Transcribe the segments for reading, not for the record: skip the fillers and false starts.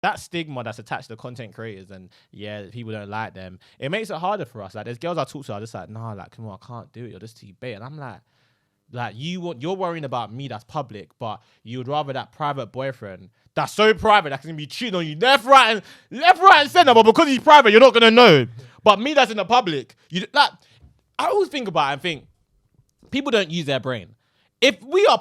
that stigma that's attached to content creators and people don't like them, it makes it harder for us. Like there's girls I talk to are just like, nah, like come on, I can't do it, you're just too bait. And I'm like you're worrying about me that's public, but you would rather that private boyfriend that's so private that's gonna be cheating on you left, right, and center, but because he's private, you're not gonna know. But me that's in the public, you like I always think about it and think people don't use their brain. If we are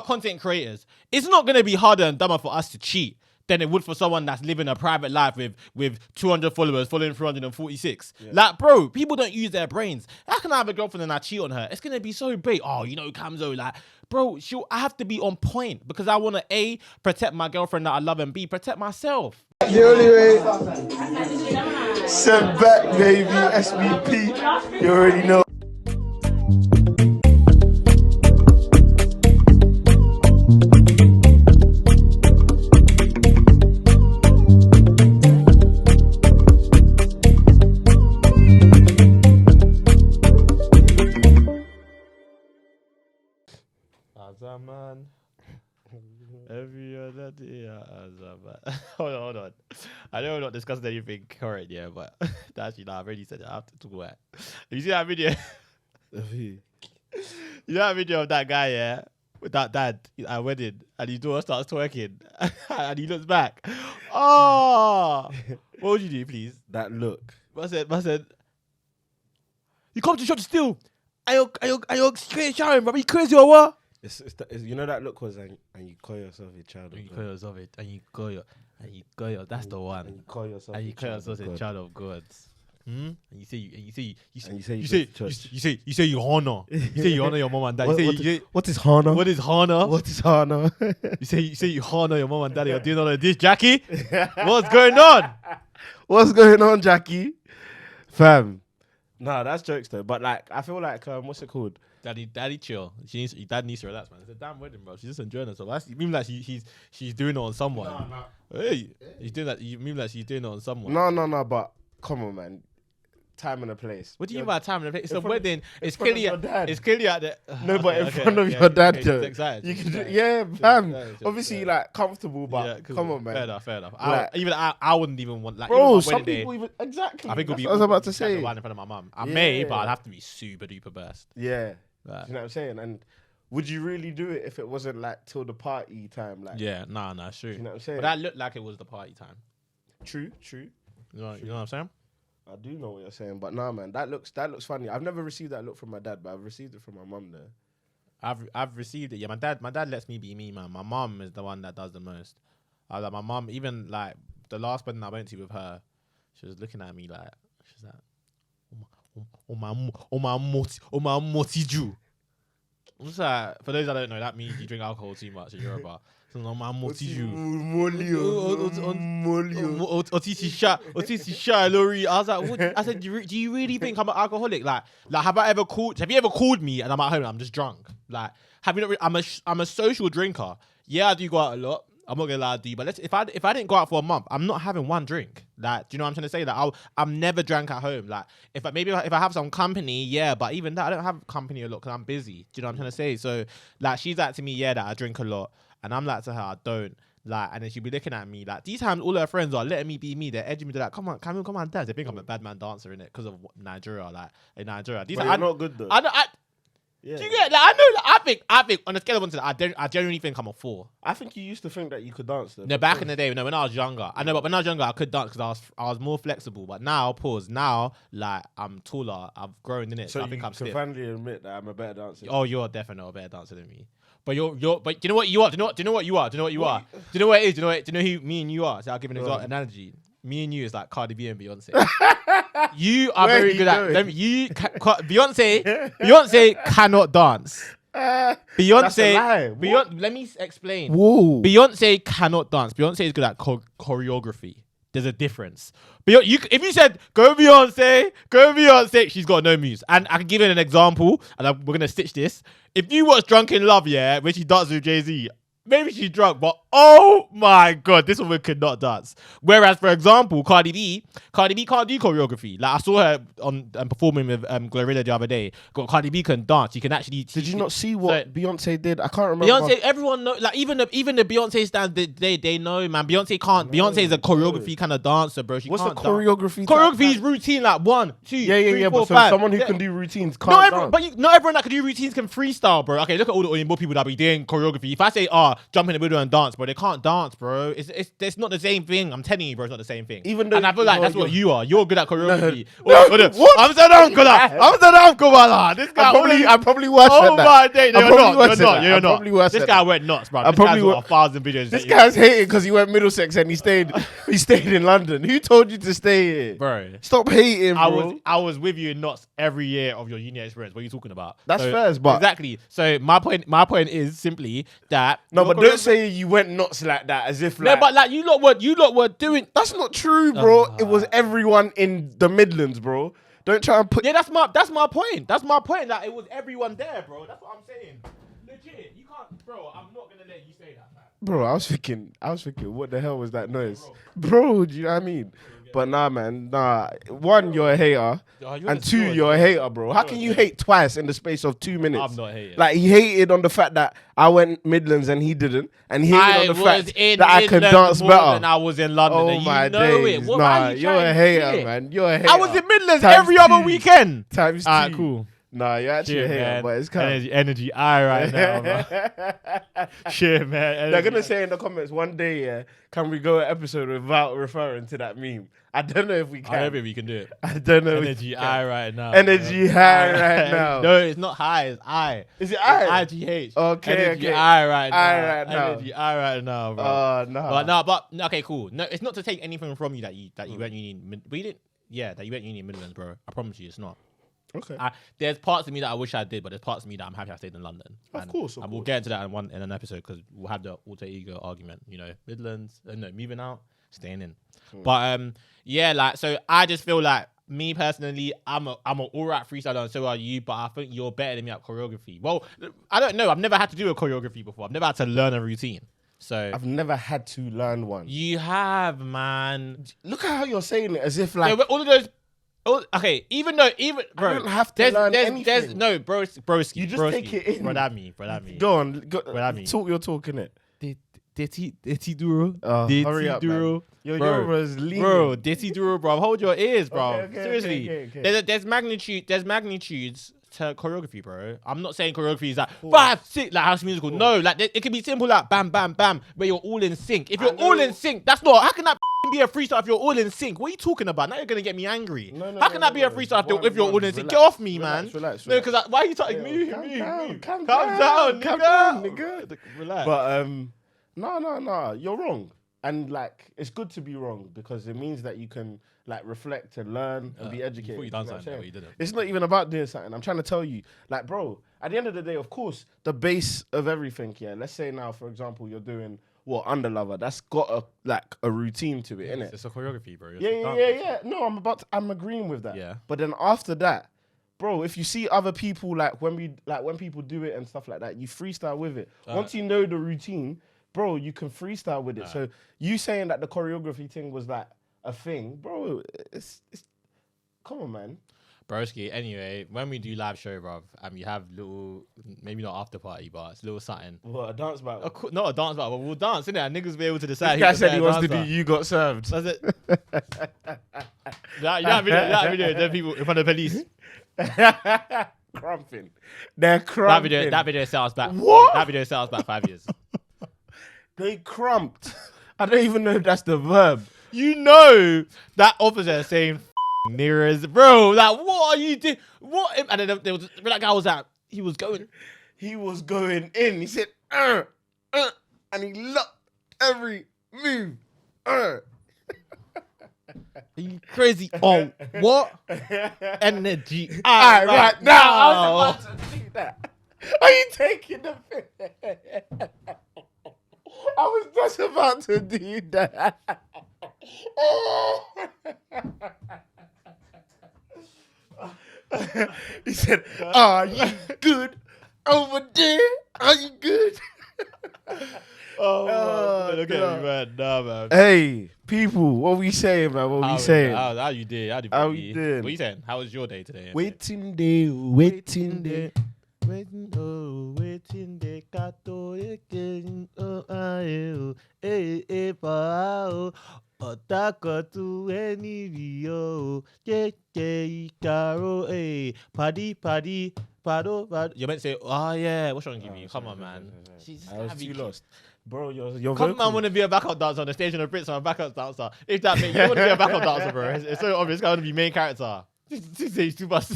content creators, it's not gonna be harder and dumber for us to cheat than it would for someone that's living a private life with 200 followers, following 346. Yeah. Like, bro, people don't use their brains. How can I have a girlfriend and I cheat on her? It's going to be so big. Oh, you know, Camzo, like, bro, I have to be on point because I want to, A, protect my girlfriend that I love, and B, protect myself. The only way, send back, baby, SBP, you already know. Man, every other day, hold on. I know we're not discussing anything current, but actually, I've already said it. I have to talk about it. You see that video? You know that video of that guy, with that dad at a wedding, and his daughter starts twerking, and he looks back. Oh, what would you do, please? That look. I said, you come to shop to steal. Are you shouting, bro? You crazy or what? It's you know that look was and you call yourself a child of God. You call yourself it, and you call your that's the one. And you call yourself a child of God. And you say you honor. You say you honor your mom and dad. What is honor? What is honor? What is honor? you say you honor your mom and dad. You're doing all of this, Jackie. What's going on? What's going on, Jackie? Fam. Nah, that's jokes though. But like, I feel like what's it called? Daddy, chill. Dad needs to relax, man. It's a damn wedding, bro. She's just enjoying herself. That's, you mean like she's doing it on someone? No. Hey, he's doing that. You mean like she's doing it on someone? No. But come on, man. Time and a place. What do you mean by time and a place? It's a wedding. It's clearly at the. No, but in front of your dad, okay, excited. You can, fam. Obviously, like comfortable, but come on, man. Fair enough. I wouldn't even want like. Bro, some people even exactly. I think it'll be. I was about to say. In front of my mum. I may, but I'd have to be super duper burst. Yeah. Right. You know what I'm saying? And would you really do it if it wasn't like till the party time? Like, nah, true. You know what I'm saying? But that looked like it was the party time. True. You know what I'm saying? I do know what you're saying, but nah, man, that looks funny. I've never received that look from my dad, but I've received it from my mum there. I've received it. Yeah, my dad lets me be me, man. My mum is the one that does the most. I like my mum. Even like the last wedding I went to with her, she was looking at me like she's like. Oh my motiju. What's that? For those that don't know, that means you drink alcohol too much in Yoruba. So oh my motiju. Otisi sha lori. I was like, what? I said, do you really think I'm an alcoholic? Like have you ever called me and I'm at home and I'm just drunk? Like, have you not? I'm a social drinker. Yeah, I do go out a lot. I'm not gonna lie to you, but if I didn't go out for a month, I'm not having one drink. Like, do you know what I'm trying to say? Like, I'm never drank at home. Like, if I have some company, yeah, but even that, I don't have company a lot because I'm busy. Do you know what I'm trying to say? So, like, she's like to me, yeah, that I drink a lot, and I'm like to her, I don't. Like, and then she'll be looking at me like these times. All her friends are letting me be me. They're edging me. They're like, come on, dad. They think I'm a bad man dancer in it because of Nigeria. Like in Nigeria, these are not good though. Yeah. Do you get? Like, I know. I think on a scale of 1 to 10, I genuinely think I'm a 4. I think you used to think that you could dance though. No, back in the day, when I was younger, I know, but when I was younger, I could dance because I was more flexible. But now, Now, like I'm taller. I've grown in it. So I think I'm stiff. So you can finally admit that I'm a better dancer. Oh, you're definitely a better dancer than me. But but do you know what you are? Do you know what you are? Do you know what you are? Do you know what it is? Do you know who me and you are? So I'll give an analogy. Me and you is like Cardi B and Beyonce. You are very good at them. Beyonce cannot dance. Beyonce, let me explain. Whoa. Beyonce cannot dance. Beyonce is good at choreography. There's a difference. If you said go Beyonce, she's got no moves. And I can give you an example, and we're gonna stitch this. If you watch Drunk in Love, yeah, when she dances with Jay-Z, maybe she's drunk, but Oh my god, this woman could not dance. Whereas, for example, Cardi B can't do choreography. Like I saw her on performing with Glorilla the other day. Cardi B can dance. You can actually. Did you not see what Beyonce did? I can't remember. Beyonce, everyone know. Like even the Beyonce stands, they know, man. Beyonce can't. Beyonce is a choreography kind of dancer, bro. What's the choreography? Choreography is routine, like 1, 2, 3, 4, but so 5. someone who can do routines can't dance. Not everyone that can do routines can freestyle, bro. Okay, look at all the Oyinbo people that be doing choreography. If I say, jump in the middle and dance, bro, they can't dance, bro. It's not the same thing. I'm telling you, bro, it's not the same thing. Even though, and I feel like that's what you are. You're good at choreography. What? I'm This guy, I'm probably worse at that. Oh my day, you're not. This guy went nuts, bro. This guy's got 1,000 videos. This guy's hating because he went Middlesex and he stayed in London. Who told you to stay here? Bro, stop hating, bro. I was with you in knots every year of your uni experience. What are you talking about? That's fair, but exactly. So my point is simply that but don't say you went nuts like that as if like. No, but like you lot were doing. That's not true, bro. It was everyone in the Midlands, bro. Don't try and put. Yeah, that's my point. That's my point. Like it was everyone there, bro. That's what I'm saying. Legit, you can't, bro. I'm not gonna let you say that, man. Bro, I was thinking, what the hell was that noise, bro? Do you know what I mean? But nah, man, nah. 1, you're a hater, and 2, you're a hater, bro. How can you hate twice in the space of 2 minutes? I'm not hating. Like he hated on the fact that I went Midlands and he didn't, and he hated on the fact that I could dance better. Than I was in London. Oh and my you know days, it. What, nah, you're a hater, man. You're a hater. I was in Midlands Times every other 2. weekend. Times 2. Alright, cool. Nah, you're actually a hater, man. but it's kind of energy high right now, man. Shit, man. They're gonna say in the comments one day, yeah, can we go an episode without referring to that meme? I don't know if we can. I don't think we can do it. I don't know. Energy high right now. Energy high right now. No, it's not high. It's I. Is it I? IGH. Okay, Energy okay. high right now. I right now. Energy high right now, bro. No. But okay, cool. No, it's not to take anything from you that you went uni. We didn't. Yeah, that you went uni in Midlands, bro. I promise you, it's not. Okay. There's parts of me that I wish I did, but there's parts of me that I'm happy I stayed in London. Of course. And we'll get into that in an episode because we'll have the alter ego argument. You know, Midlands, moving out, staying in. But yeah, like so, I just feel like me personally, I'm an alright freestyler, and so are you. But I think you're better than me at choreography. Well, I don't know. I've never had to do a choreography before. I've never had to learn a routine. So I've never had to learn one. You have, man. Look at how you're saying it, as if like all of those. Oh, okay. Bro, I don't have to learn anything. There's no, broski. You just take it in. Bro, that me. Go on. Talk your talk, innit? Dirty Duro. Hurry up, man. Yours lean. Bro, Dirty Duro, bro. Hold your ears, bro. Okay, Seriously. okay. There's magnitudes to choreography, bro. I'm not saying choreography is like 5, 6, like House Musical. No, like it can be simple, like bam, bam, bam, where you're all in sync. If you're all in sync, that's not. How can that be a freestyle if you're all in sync? What are you talking about? Now you're gonna get me angry. How can that be a freestyle if you're all in sync? Get off me, man. Relax. No, because why are you talking me? Calm down, nigga. Relax. But no, you're wrong. And like, it's good to be wrong because it means that you can like reflect and learn and be educated. You done something, but you didn't. It's not even about doing something. I'm trying to tell you, like, bro, at the end of the day, of course, the base of everything, yeah. Let's say now, for example, you're doing Underlover. That's got a routine to it, innit? It's a choreography, bro. Yeah. No, I'm agreeing with that. Yeah. But then after that, bro, if you see other people when people do it and stuff like that, you freestyle with it. Once you know the routine, bro, you can freestyle with it. So you saying that the choreography thing was like a thing, bro, it's come on, man. Broski, anyway, when we do live show, bruv, you have little, maybe not after party, but it's a little something. What, a dance battle? Not a dance battle, but we'll dance, innit? And niggas will be able to decide. This guy said he wants to do You Got Served. That's it. that video, them people in front of the police. Crumping. They're crumping. That video sounds back. What? That video sounds back 5 years. They crumped. I don't even know if that's the verb. You know that officer saying Naira's, bro. Like, what are you doing? What? And then that guy was like, he was going in. He said, and he looked every move. Are you crazy? Oh, what? Energy. Right now. I was about to do that. Are you taking the piss? I was just about to do that. He said, "Are you good over there? Are you good?" Oh, Oh, look at me, man. Nah, man. Hey, people, what we saying, man? What we saying? How you did? How we doing? What you saying? How was your day today? Waiting day, waiting day. Waiting day, kato again. Oh, pao. Otako to any vio. Ikaro, paddy, pado. You're meant to say, oh yeah, what's wrong with you? Come on, man. I was too lost. Bro, your Come vocal. on, want to be a backup dancer on the stage on the Brits. I'm a backup dancer. If that means you want to be a backup dancer, bro, it's so obvious. It's going to be main character. He's too much.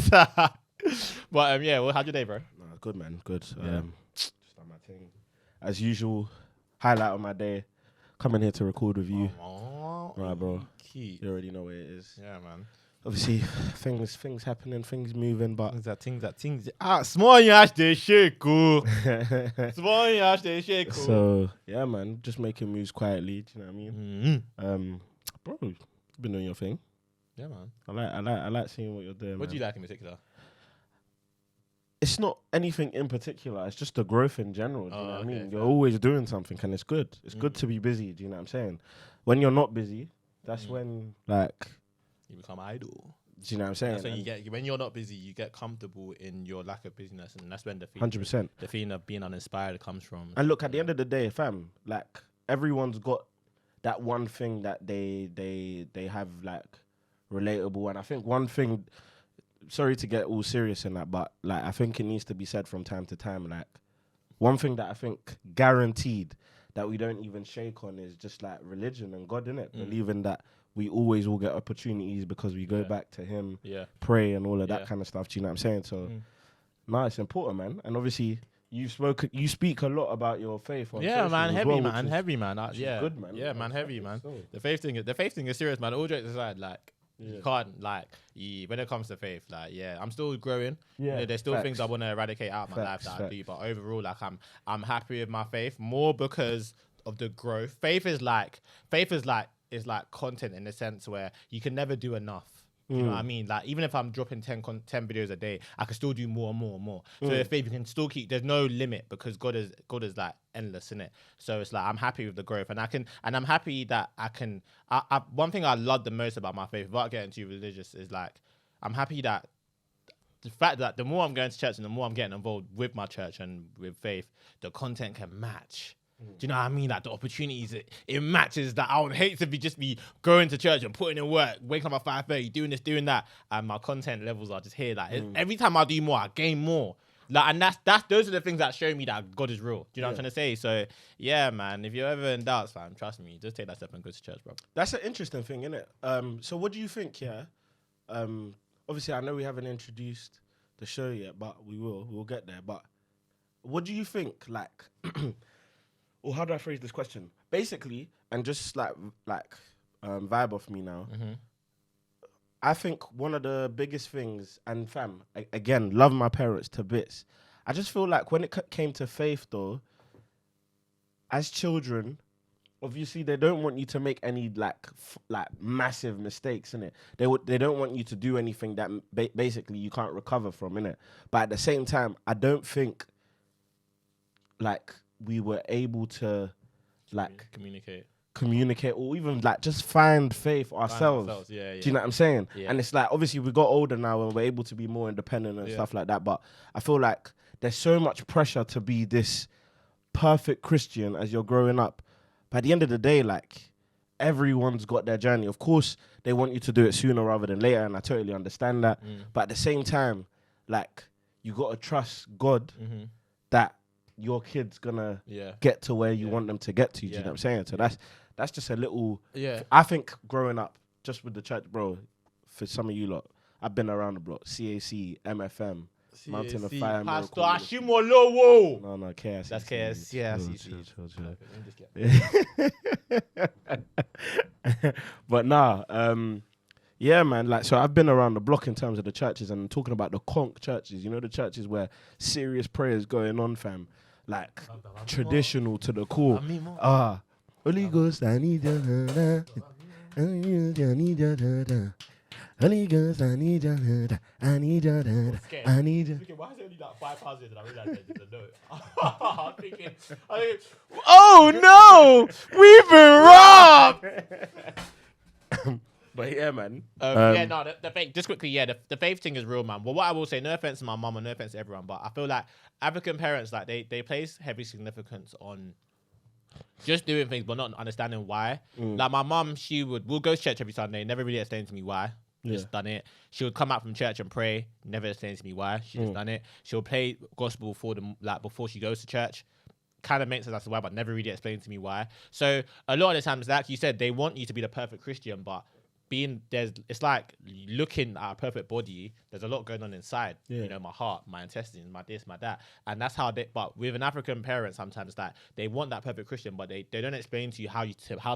But yeah, well, how'd your day, bro? Nah, good, man. Good. Yeah. Just done my thing. As usual, highlight of my day. Coming here to record with you. Right, bro. Key. You already know where it is. Yeah, man. Obviously, things happening, things moving, but Things. Small yash they shake, cool. Small yash they shake, cool. so yeah, man, just making moves quietly. Do you know what I mean? Mm-hmm. Bro, you've been doing your thing. Yeah, man. I like seeing what you're doing. What do man. you like in particular? It's not anything in particular. It's just the growth in general. Do you know what I mean? fair. You're always doing something, and it's good. It's good to be busy. Do you know what I'm saying? When you're not busy, that's when like. You become idle. Do you know what I'm saying? That's when you get when you're not busy, you get comfortable in your lack of busyness, and that's when the 100%. the feeling of being uninspired comes from. And look, at the end of the day, fam, like everyone's got that one thing that they have like relatable. And I think one thing, sorry to get all serious in that, but like I think it needs to be said from time to time. Like one thing that I think guaranteed that we don't even shake on is just like religion and God, innit? Believing that we always will get opportunities because we go back to Him, pray and all of that kind of stuff. Do you know what I'm saying? So, nah, it's important, man. And obviously, you speak a lot about your faith on social man, as heavy, well, man, which heavy, man. is good, man. Yeah, man, heavy, man. So. The faith thing is serious, man. All jokes aside, like. You can't when it comes to faith, like I'm still growing. Yeah, there's still things I want to eradicate out of my life that I do, but overall, like I'm happy with my faith more because of the growth. Faith is like content in the sense where you can never do enough. You know what I mean? Like even if I'm dropping 10 videos a day, I can still do more and more and more. So if faith, you can still keep. There's no limit because God is like endless, innit? So it's like I'm happy with the growth, and I'm happy that I can. One thing I love the most about my faith, without getting too religious, is like I'm happy that the fact that the more I'm going to church and the more I'm getting involved with my church and with faith, the content can match. Do you know what I mean? Like the opportunities, it matches that. I would hate to be going to church and putting in work, waking up at 5:30, doing this, doing that, and my content levels are just here. Like every time I do more, I gain more. Like, and those are the things that show me that God is real. Do you know what I'm trying to say? So yeah, man. If you're ever in doubts, fam, trust me, just take that step and go to church, bro. That's an interesting thing, isn't it? So what do you think? Yeah. Obviously, I know we haven't introduced the show yet, but we'll get there. But what do you think? Like. Or how do I phrase this question? Basically, and just vibe off me now. I think one of the biggest things, and fam, again, love my parents to bits. I just feel like when it came to faith, though, as children, obviously they don't want you to make any like massive mistakes, innit? They don't want you to do anything that basically you can't recover from, innit? But at the same time, I don't think like we were able to like communicate or even like just find faith ourselves. Yeah. Do you know what I'm saying? Yeah. And it's like obviously we got older now and we're able to be more independent and stuff like that. But I feel like there's so much pressure to be this perfect Christian as you're growing up. But at the end of the day, like everyone's got their journey. Of course, they want you to do it sooner rather than later, and I totally understand that. But at the same time, like you got to trust God that your kid's gonna get to where you want them to get to. Do you know what I'm saying? So that's just a little. Yeah. I think growing up just with the church, bro. For some of you lot, I've been around the block. CAC, MFM, Mountain of Fire, Pastor Ashimolowo. No, KS. That's KS. Yeah, But nah, yeah, man. Like, so I've been around the block in terms of the churches, and talking about the conch churches. You know, the churches where serious prayers going on, fam. Like traditional to the core. Holy Ghost, I need you. Holy Ghost, I need your hand. I need your hand. I need your. Why is it only like 5 houses? And I realized there's a note. I'm thinking, oh no, we've been robbed. But yeah, man. The faith. Just quickly, the faith thing is real, man. Well, what I will say, no offense to my mum and no offense to everyone, but I feel like African parents, like they place heavy significance on just doing things, but not understanding why. Like my mum, we'll go to church every Sunday, never really explained to me why. Just done it. She would come out from church and pray, never explained to me why. She just done it. She'll play gospel before she goes to church. Kind of makes sense as to why, but never really explained to me why. So a lot of the times, like you said, they want you to be the perfect Christian, but it's like looking at a perfect body. There's a lot going on inside, you know, my heart, my intestines, my this, my that, and that's how but with an African parent, sometimes that they want that perfect Christian, but they don't explain to you how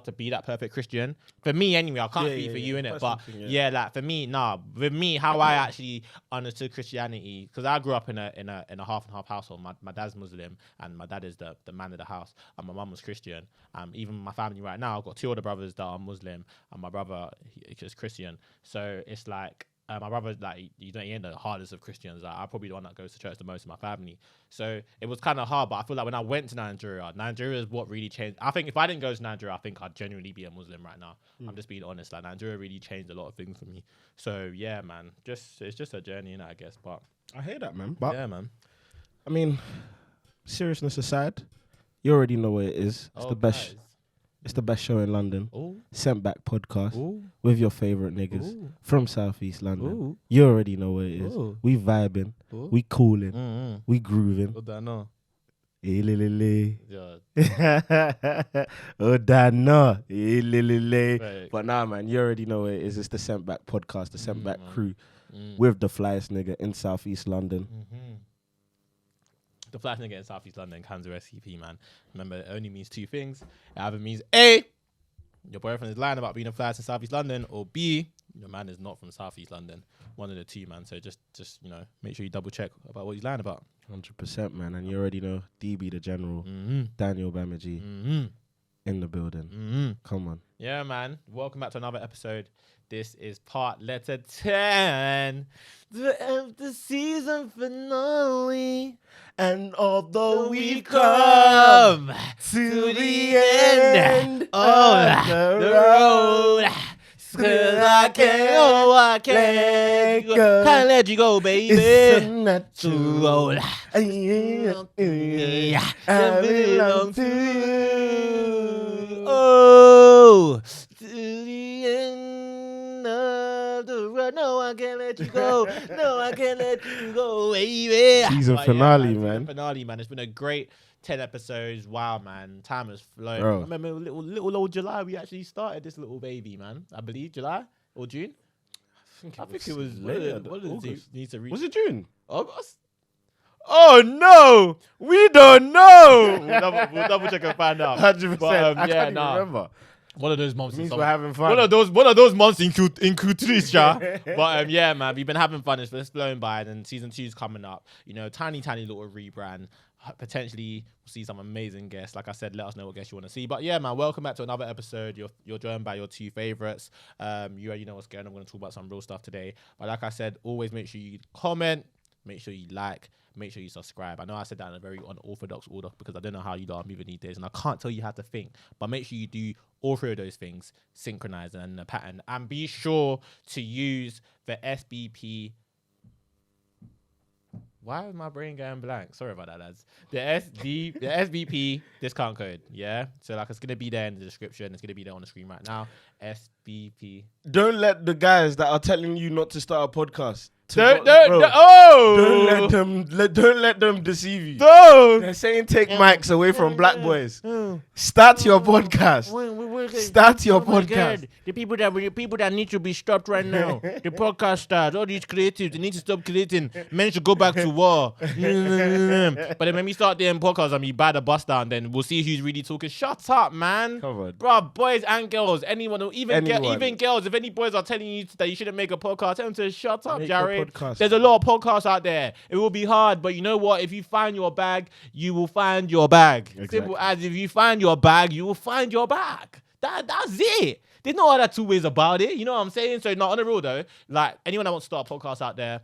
to be that perfect Christian. For me, anyway, I can't speak for you in it, but like for me, with me, how I actually understood Christianity, because I grew up in a half and half household. My dad's Muslim, and my dad is the man of the house, and my mum was Christian. Even my family right now, I've got 2 older brothers that are Muslim, and my brother is Christian. So it's like. My brother, like, he ain't the hardest of Christians. Like, I'm probably the one that goes to church the most in my family. So it was kind of hard, but I feel like when I went to Nigeria is what really changed. I think if I didn't go to Nigeria, I think I'd genuinely be a Muslim right now. I'm just being honest. Like, Nigeria really changed a lot of things for me. So yeah, man, it's just a journey, I guess. But I hear that, man. But yeah, man. I mean, seriousness aside, you already know what it is. It's the best. Guys. It's the best show in London. Ooh. Sent Back podcast with your favourite niggas from South East London. Ooh. You already know what it is. We vibing. We cooling. We grooving. Odano. Odano. But nah, man, you already know what it is. It's the Sent Back podcast, the Sent Back crew with the flyest nigga in South East London. The flash nigga in South East London, Kanzo SCP, man. Remember, it only means 2 things. It either means A, your boyfriend is lying about being a flash in South East London, or B, your man is not from South East London. One of the 2, man. So just you know, make sure you double check about what he's lying about. 100%, man. And you already know DB the General, Daniel Bamaji in the building. Come on. Yeah, man. Welcome back to another episode. This is part letter 10, the season finale. And although we've come to the end of the road, 'cause I can't let you go, baby. It's natural. I belong to you. Oh, to the end of the road. No, I can't let you go. No, I can't let you go, baby. Season finale, man. Season finale, man. It's been a great 10 episodes. Wow, man. Time has flown. Bro. I remember little old July, we actually started this little baby, man. I believe July or June. I think it was later. What did it need to reach? Was it June? August? Oh no, we don't know. We'll double check and find out. 100%. But, I can't even remember. One of those months. Means we're having fun. One of those months in Q3, yeah. But yeah, man, we've been having fun. It's flown by, and season 2 is coming up. You know, tiny little rebrand. Potentially we'll see some amazing guests. Like I said, let us know what guests you want to see. But yeah, man, welcome back to another episode. You're joined by your 2 favorites. You already know what's going on. I'm going to talk about some real stuff today. But like I said, always make sure you comment, make sure you like, make sure you subscribe. I know I said that in a very unorthodox order because I don't know how you are moving these days, and I can't tell you how to think. But make sure you do all 3 of those things, synchronize and the pattern, and be sure to use the SBP. Why is my brain going blank? Sorry about that, lads. The SBP discount code, yeah? So, like, it's going to be there in the description. It's going to be there on the screen right now. SBP. Don't let the guys that are telling you not to start a podcast. Don't let them deceive you. Don't. They're saying take mics away from black boys. Start your podcast. Start your podcast. The people that need to be stopped right now. The podcast stars, all these creatives, they need to stop creating. Men should go back to war. But then when we start doing podcasts and we buy the bus down, then we'll see who's really talking. Shut up, man. Come on. Bro, boys and girls, anyone, even girls, if any boys are telling you that you shouldn't make a podcast, tell them to shut up, Jared. There's a lot of podcasts out there. It will be hard, but you know what? If you find your bag, you will find your bag. Exactly. Simple as if you find your bag, you will find your bag. That's it. there's no other two ways about it. You know what I'm saying? So, not on the real though. Like anyone that wants to start a podcast out there,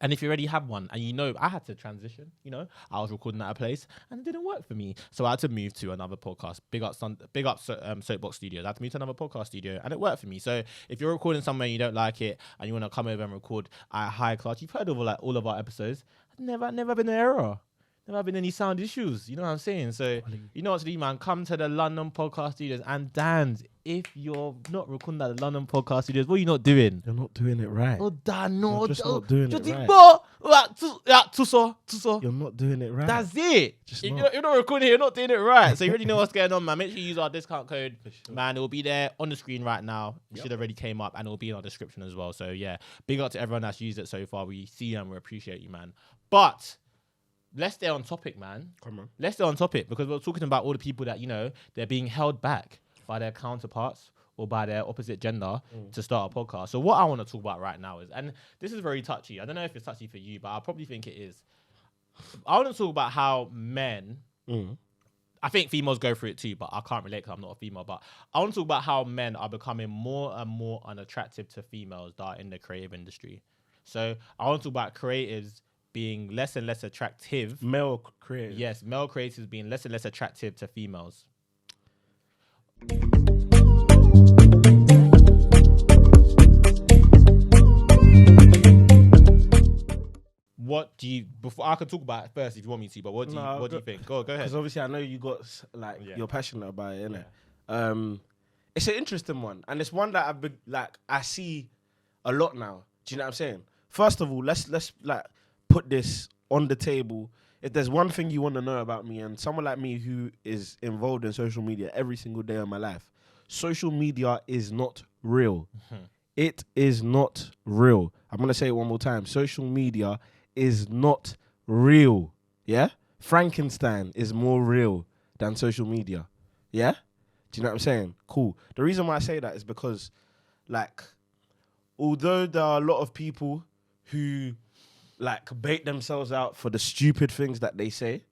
and if you already have one, and you know, I had to transition, you know, I was recording at a place and it didn't work for me. So I had to move to another podcast. Big up Soapbox Studios. I had to move to another podcast studio and it worked for me. So if you're recording somewhere and you don't like it and you want to come over and record at high class, you've heard of like all of our episodes. Never been an error. Never been any sound issues. You know what I'm saying? So you know what to do, man. Come to the London Podcast Studios. And Dan, if you're not recording at the London Podcast Studios, what are you not doing? You're not doing it right. Oh, Dan, no. You're just not doing it right. You're not doing it right. That's it. You're not recording here. You're not doing it right. So you already know what's going on, man. Make sure you use our discount code. Sure. Man, it will be there on the screen right now. It should have already came up and it will be in our description as well. So yeah, big up to everyone that's used it so far. We see you and we appreciate you, man. But let's stay on topic, man. Come on. Let's stay on topic because we're talking about all the people that, you know, they're being held back by their counterparts or by their opposite gender to start a podcast. So what I want to talk about right now is, and this is very touchy. I don't know if it's touchy for you, but I probably think it is. I want to talk about how men, I think females go through it too, but I can't relate because I'm not a female. But I want to talk about how men are becoming more and more unattractive to females that are in the creative industry. So I want to talk about creatives being less and less attractive. Male creators. Yes, male creators being less and less attractive to females. What do you, before I can talk about it first if you want me to, but what do you think? Go ahead. Because obviously I know you got like you're passionate about it, innit? It's an interesting one, and it's one that I've been like I see a lot now. Do you know what I'm saying? First of all, let's like put this on the table. If there's one thing you want to know about me, and someone like me who is involved in social media every single day of my life, social media is not real. It is not real. I'm going to say it one more time. Social media is not real. Yeah? Frankenstein is more real than social media. Yeah? Do you know what I'm saying? Cool. The reason why I say that is because, like, although there are a lot of people who like bait themselves out for the stupid things that they say,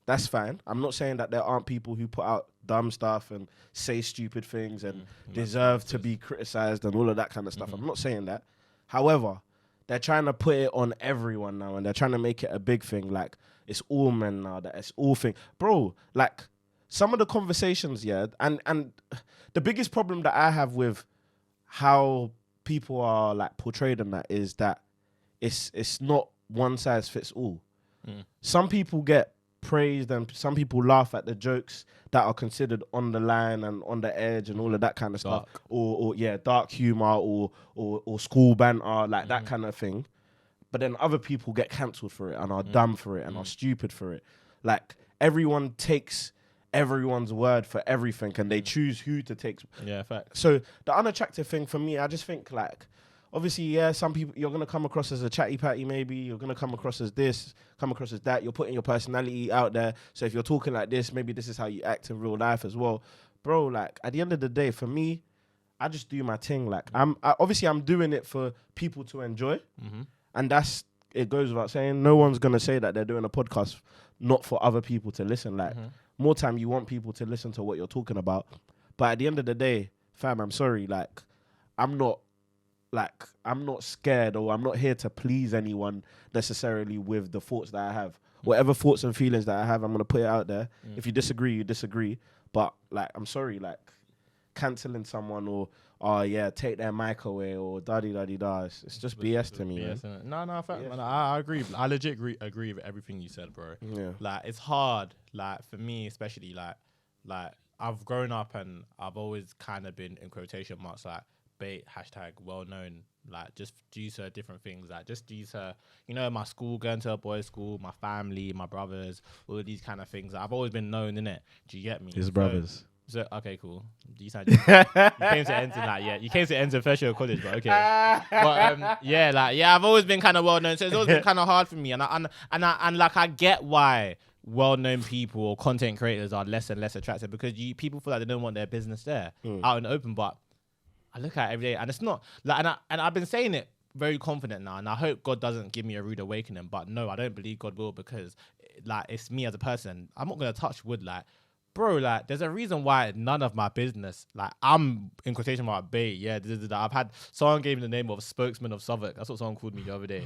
that's fine. I'm not saying that there aren't people who put out dumb stuff and say stupid things and deserve to be criticized and all of that kind of stuff. I'm not saying that. However, they're trying to put it on everyone now and they're trying to make it a big thing. Like, it's all men now, that it's all thing. Bro, like, some of the conversations, and the biggest problem that I have with how people are like portrayed in that is that it's not one size fits all. Some people get praised and some people laugh at the jokes that are considered on the line and on the edge and all of that kind of stuff. Or dark humor or school banter, like that kind of thing. But then other people get cancelled for it and are dumb for it and are stupid for it. Like, everyone takes everyone's word for everything and they choose who to take. Yeah, fact. So the unattractive thing for me, I just think like, obviously, some people, you're going to come across as a chatty patty maybe, you're going to come across as this, come across as that, you're putting your personality out there. So if you're talking like this, maybe this is how you act in real life as well. Bro, like, at the end of the day, for me, I just do my thing. Like, I'm doing it for people to enjoy. And it goes without saying, no one's going to say that they're doing a podcast not for other people to listen. Like, more time you want people to listen to what you're talking about. But at the end of the day, fam, I'm sorry, like, I'm not scared or I'm not here to please anyone necessarily with the thoughts that I have. Whatever thoughts and feelings that I have, I'm going to put it out there. If you disagree, you disagree. But, like, I'm sorry, like, cancelling someone or, take their mic away or da-di-da-di-da. It's just BS to me, BS, man. No, fact, man. I agree. I legit agree with everything you said, bro. Yeah. Like, it's hard, like, for me especially, like, I've grown up and I've always kind of been, in quotation marks, like, bait, hashtag well known, like, just due to different things, like, just due to, you know, my school, going to a boys' school, my family, my brothers, all of these kind of things. I've always been known, innit? Do you get me? His brothers. So okay, cool. You came to enter that, yeah. You came to enter first year of college, but okay. But I've always been kind of well known, so it's always been kind of hard for me, and I get why well-known people or content creators are less and less attractive, because people feel like they don't want their business there out in the open. But I look at it every day, and it's not like, and I've been saying it very confident now, and I hope God doesn't give me a rude awakening. But no, I don't believe God will, because like, it's me as a person. I'm not gonna touch wood, like, bro, like, there's a reason why none of my business, like, I'm in quotation mark bait. Yeah, I've had someone gave me the name of spokesman of Southwark. That's what someone called me the other day.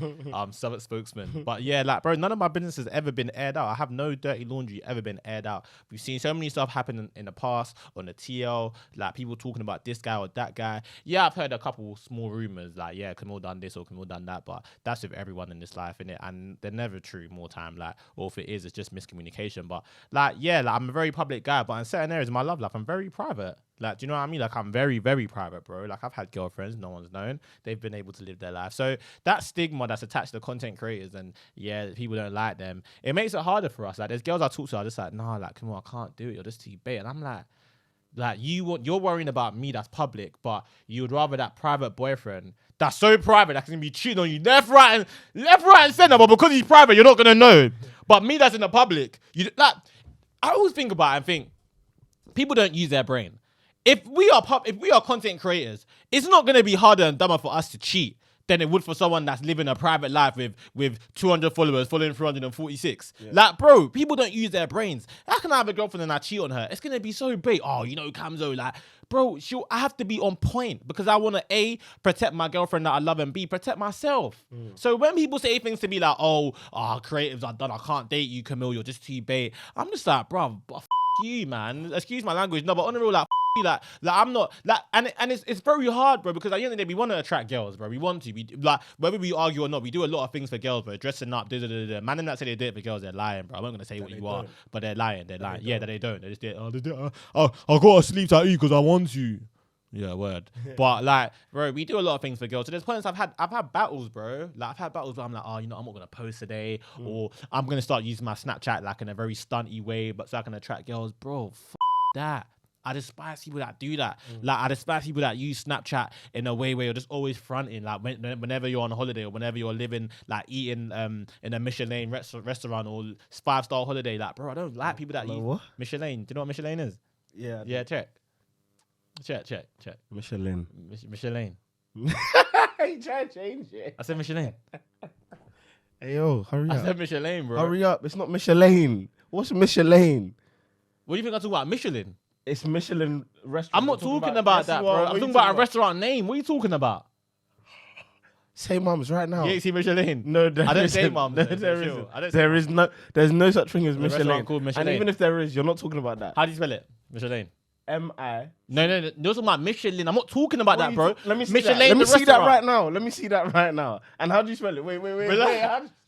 Southwark spokesman. But yeah, like, bro, none of my business has ever been aired out. I have no dirty laundry ever been aired out. We've seen so many stuff happen in the past on the TL, like people talking about this guy or that guy. Yeah, I've heard a couple small rumors, like, yeah, Camille done this or Camille done that, but that's with everyone in this life, innit? And they're never true more time, like, or if it is, it's just miscommunication. But like, yeah, like, I'm a very public guy, but in certain areas of my love life, I'm very private. Like, do you know what I mean? Like, I'm very, very private, bro. Like, I've had girlfriends, no one's known. They've been able to live their life. So that stigma that's attached to content creators and, yeah, people don't like them, it makes it harder for us. Like, there's girls I talk to, are just like, nah, like, come on, I can't do it. You're just too bait. And I'm like, you're worrying about me that's public, but you would rather that private boyfriend that's so private that can be cheating on you left, right, and center, but because he's private, you're not gonna know. But me that's in the public, you like. I always think about it and think people don't use their brain. If we are content creators, it's not gonna be harder and dumber for us to cheat than it would for someone that's living a private life with 200 followers, following 346. Yeah. Like, bro, people don't use their brains. How can I have a girlfriend and I cheat on her? It's gonna be so big. Oh, you know, Camzo, like, bro, I have to be on point because I want to A, protect my girlfriend that I love, and B, protect myself. So when people say things to me like, oh, creatives are done, I can't date you, Camille, you're just too bait. I'm just like, bro, f you, man. Excuse my language. No, but on the real, like, like I'm not like, and it's very hard, bro, because at the end of the day we want to attract girls, bro. We want to. We like, whether we argue or not, we do a lot of things for girls, bro. Dressing up, man, and that say they do it for girls, they're lying, bro. I'm not gonna say what you are, but they're lying. They're lying. Yeah, that they don't. They just did. I gotta sleep at you because I want you. Yeah, word. But like, bro, we do a lot of things for girls. So there's points I've had battles, bro. Like, I've had battles where I'm like, oh, you know, I'm not gonna post today, or I'm gonna start using my Snapchat like in a very stunty way, but so I can attract girls, bro. That. I despise people that do that. Like, I despise people that use Snapchat in a way where you're just always fronting. Like, whenever you're on a holiday or whenever you're living, like, eating in a Michelin restaurant or 5-star holiday. Like, bro, I don't like people that use what? Michelin. Do you know what Michelin is? Yeah. Yeah, check. Michelin. Michelin. He tried to change it. I said Michelin. Hey, yo, hurry up. I said Michelin, bro. Hurry up. It's not Michelin. What's Michelin? What do you think I talk about? Michelin? It's Michelin restaurant. I'm not talking about that, bro. I'm talking about a restaurant name. What are you talking about? Say mums right now. You ain't see Michelin? No, I don't say mums. No, there's no such thing as Michelin. Called Michelin. And even if there is, you're not talking about that. How do you spell it? Michelin. M-I. No. You're talking about Michelin. I'm not talking about that, bro. Let me see Michelin. Let me see that right now. Let me see that right now. And how do you spell it? Wait.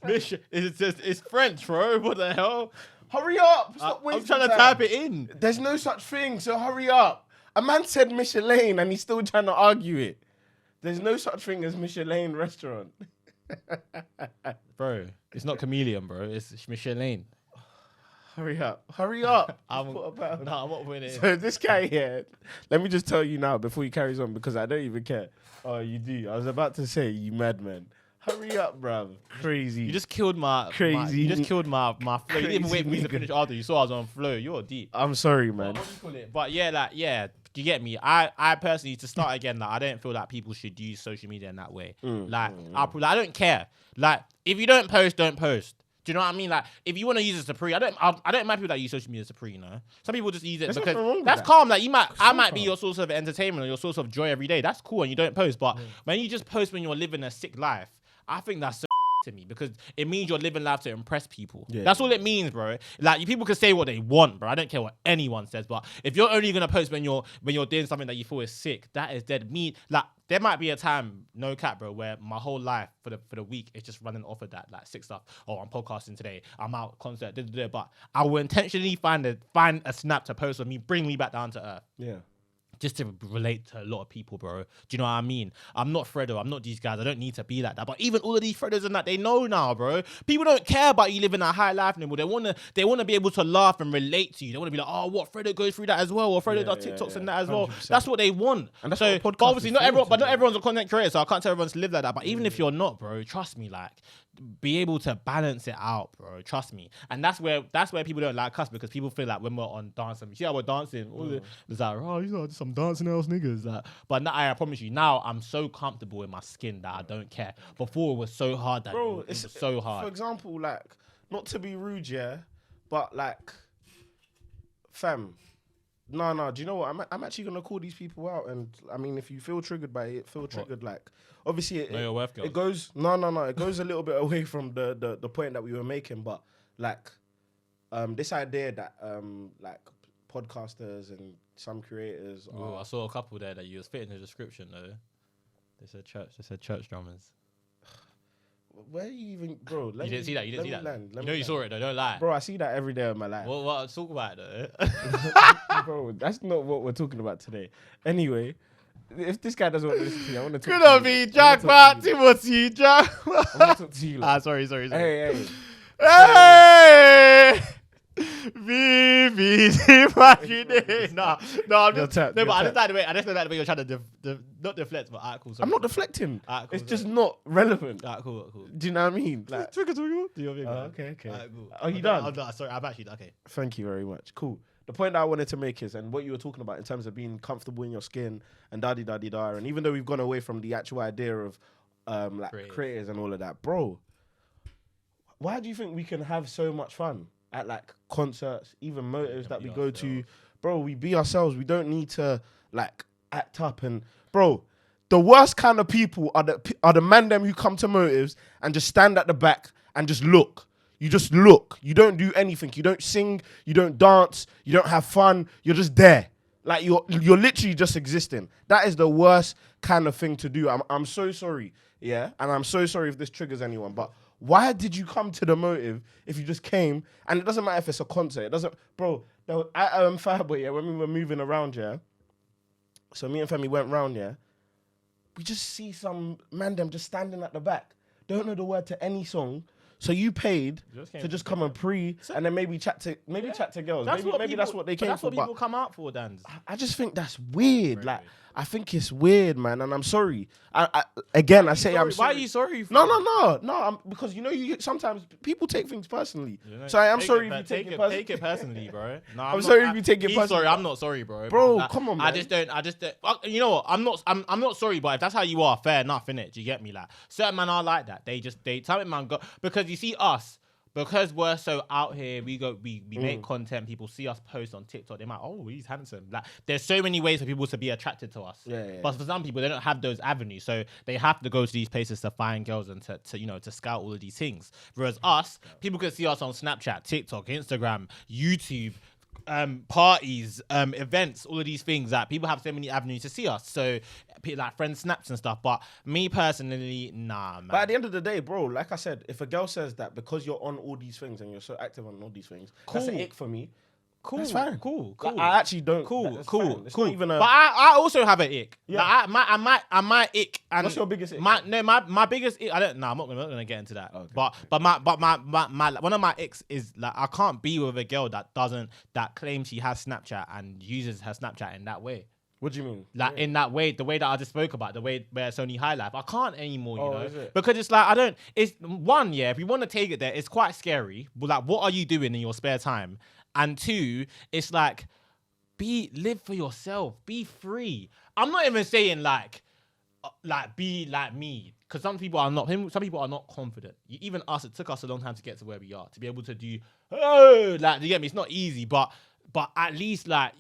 It's French, bro. What the hell? Hurry up. Stop I'm trying to type it in. There's no such thing, so hurry up. A man said Michelin and he's still trying to argue it. There's no such thing as Michelin restaurant. Bro, it's not chameleon, bro. It's Michelin. Hurry up. I'm not putting it in. So this guy here, let me just tell you now before he carries on, because I don't even care. Oh, you do. I was about to say, you madman. Hurry up, bruv. Crazy. You just killed my flow. You didn't even wait for me to finish after. You saw I was on flow. You're deep. I'm sorry, man. What do you call it? But yeah, you get me. I personally, to start again, like, I don't feel like people should use social media in that way. I don't care. Like, if you don't post, don't post. Do you know what I mean? Like, if you want to use it as a pre, I don't mind people that use social media as a pre, you know? Some people just use it because that's calm. Like, I might be your source of entertainment or your source of joy every day. That's cool, and you don't post. But when you just post when you're living a sick life, I think that's so to me, because it means you're living life to impress people. Yeah. That's all it means, bro. Like, people can say what they want, bro. I don't care what anyone says, but if you're only gonna post when you're doing something that you feel is sick, that is dead meat. Like, there might be a time, no cap, bro, where my whole life for the week is just running off of that, like, sick stuff. Oh, I'm podcasting today. I'm out concert. But I will intentionally find a snap to post of me, bring me back down to earth. Yeah. Just to relate to a lot of people, bro. Do you know what I mean? I'm not Fredo. I'm not these guys. I don't need to be like that. But even all of these Fredos and that, they know now, bro. People don't care about you living a high life anymore. They wanna be able to laugh and relate to you. They wanna be like, oh, what, Fredo goes through that as well, or Fredo does TikToks and that as well. 100%. That's what they want. And that's so, but obviously, not everyone's a content creator, so I can't tell everyone to live like that. But even if you're not, bro, trust me, like, be able to balance it out, bro. Trust me. And that's where people don't like us, because people feel like when we're on dancing, you see how we're dancing, it's like, oh, you know, some dancing ass niggas. Like, but now, I promise you, now I'm so comfortable in my skin that I don't care. Before it was so hard, that bro, it was so hard. For example, like, not to be rude, yeah, but like, fam. No. Do you know what? I'm actually gonna call these people out, and I mean, if you feel triggered by it, feel triggered. Like, obviously, Know your worth, girls. it goes. No. It goes a little bit away from the point that we were making, but like, this idea that like podcasters and some creators. Ooh, I saw a couple there that you was fitting the description though. They said church. They said church drummers. Where are you even, bro? You didn't see that. You didn't see that. Land, You know you saw it though. Don't lie. Bro, I see that every day of my life. What talk about it though? Bro, that's not what we're talking about today. Anyway, if this guy doesn't want to listen to you, I want to talk Gonna to you. be Jackpot Timothy Jack. I want to talk to you. Like, Sorry. hey. Hey! VVC fucking no, I'm just tapped, no, you're but I just tapped. like the way you're trying to not deflect, but alright, cool. Sorry. I'm not deflecting. Alright, cool, It's just sorry. not relevant. Alright, cool. Do you know what I mean? Like, Trigger. Do your thing, man. okay. Alright, cool. Are you I'm done? done. Sorry, I'm actually okay. Thank you very much. Cool. The point that I wanted to make is, and what you were talking about in terms of being comfortable in your skin and da-di-da-di-da, and even though we've gone away from the actual idea of like creators and all of that, bro, why do you think we can have so much fun at like concerts, even motives that we go to? Bro, we be ourselves. We don't need to like act up. And bro, the worst kind of people are the man them who come to motives and just stand at the back and just look. You just look. You don't do anything. You don't sing. You don't dance. You don't have fun. You're just there. Like you're literally just existing. That is the worst kind of thing to do. I'm so sorry. Yeah, and I'm so sorry if this triggers anyone. But why did you come to the motive if you just came? And it doesn't matter if it's a concert. It doesn't, bro. At Fireboy, yeah, when we were moving around, yeah. So me and Femi went round, yeah. We just see some man them just standing at the back. Don't know the word to any song. So you paid to just come and and then maybe chat to girls. Maybe that's what they came for. That's what people come out for, Dan. I just think that's weird. Very like weird. I think it's weird, man, and I'm sorry. I'm sorry. Why are you sorry? For No. Because you sometimes people take things personally. So I am sorry if you take it personally. Take it personally, bro. No, I'm sorry if you take it personally. Sorry, I'm not sorry, bro. Bro, come on, man. I just don't. You know what? I'm not sorry, but if that's how you are, fair enough, innit? Do you get me? Like certain men are like that. They something man go because you see us. Because we're so out here, we make content. People see us post on TikTok. They're like, "Oh, he's handsome." Like, there's so many ways for people to be attracted to us. Yeah. But for some people, they don't have those avenues, so they have to go to these places to find girls and to scout all of these things. Whereas us, people can see us on Snapchat, TikTok, Instagram, YouTube. Parties, events, all of these things that people have so many avenues to see us. So, like friends snaps and stuff. But me personally, nah, man. But at the end of the day, bro, like I said, if a girl says that because you're on all these things and you're so active on all these things, that's an ick for me. Cool, that's fine. Cool. Like, I actually don't. Cool. It's not even a. But I also have an ick. Yeah. Like, my ick. And what's your biggest ick? My biggest ick. I'm not gonna get into that. Okay. But my one of my icks is like I can't be with a girl that claims she has Snapchat and uses her Snapchat in that way. What do you mean? Like in that way, the way that I just spoke about, the way where it's only high life, I can't anymore, you know, is it? because it's like it's one, yeah. If you want to take it there, it's quite scary. But like, what are you doing in your spare time? And two, it's like, live for yourself, be free. I'm not even saying like be like me, because some people are not. Some people are not confident. Even us, it took us a long time to get to where we are, to be able to do. Like, you get me? It's not easy, but at least like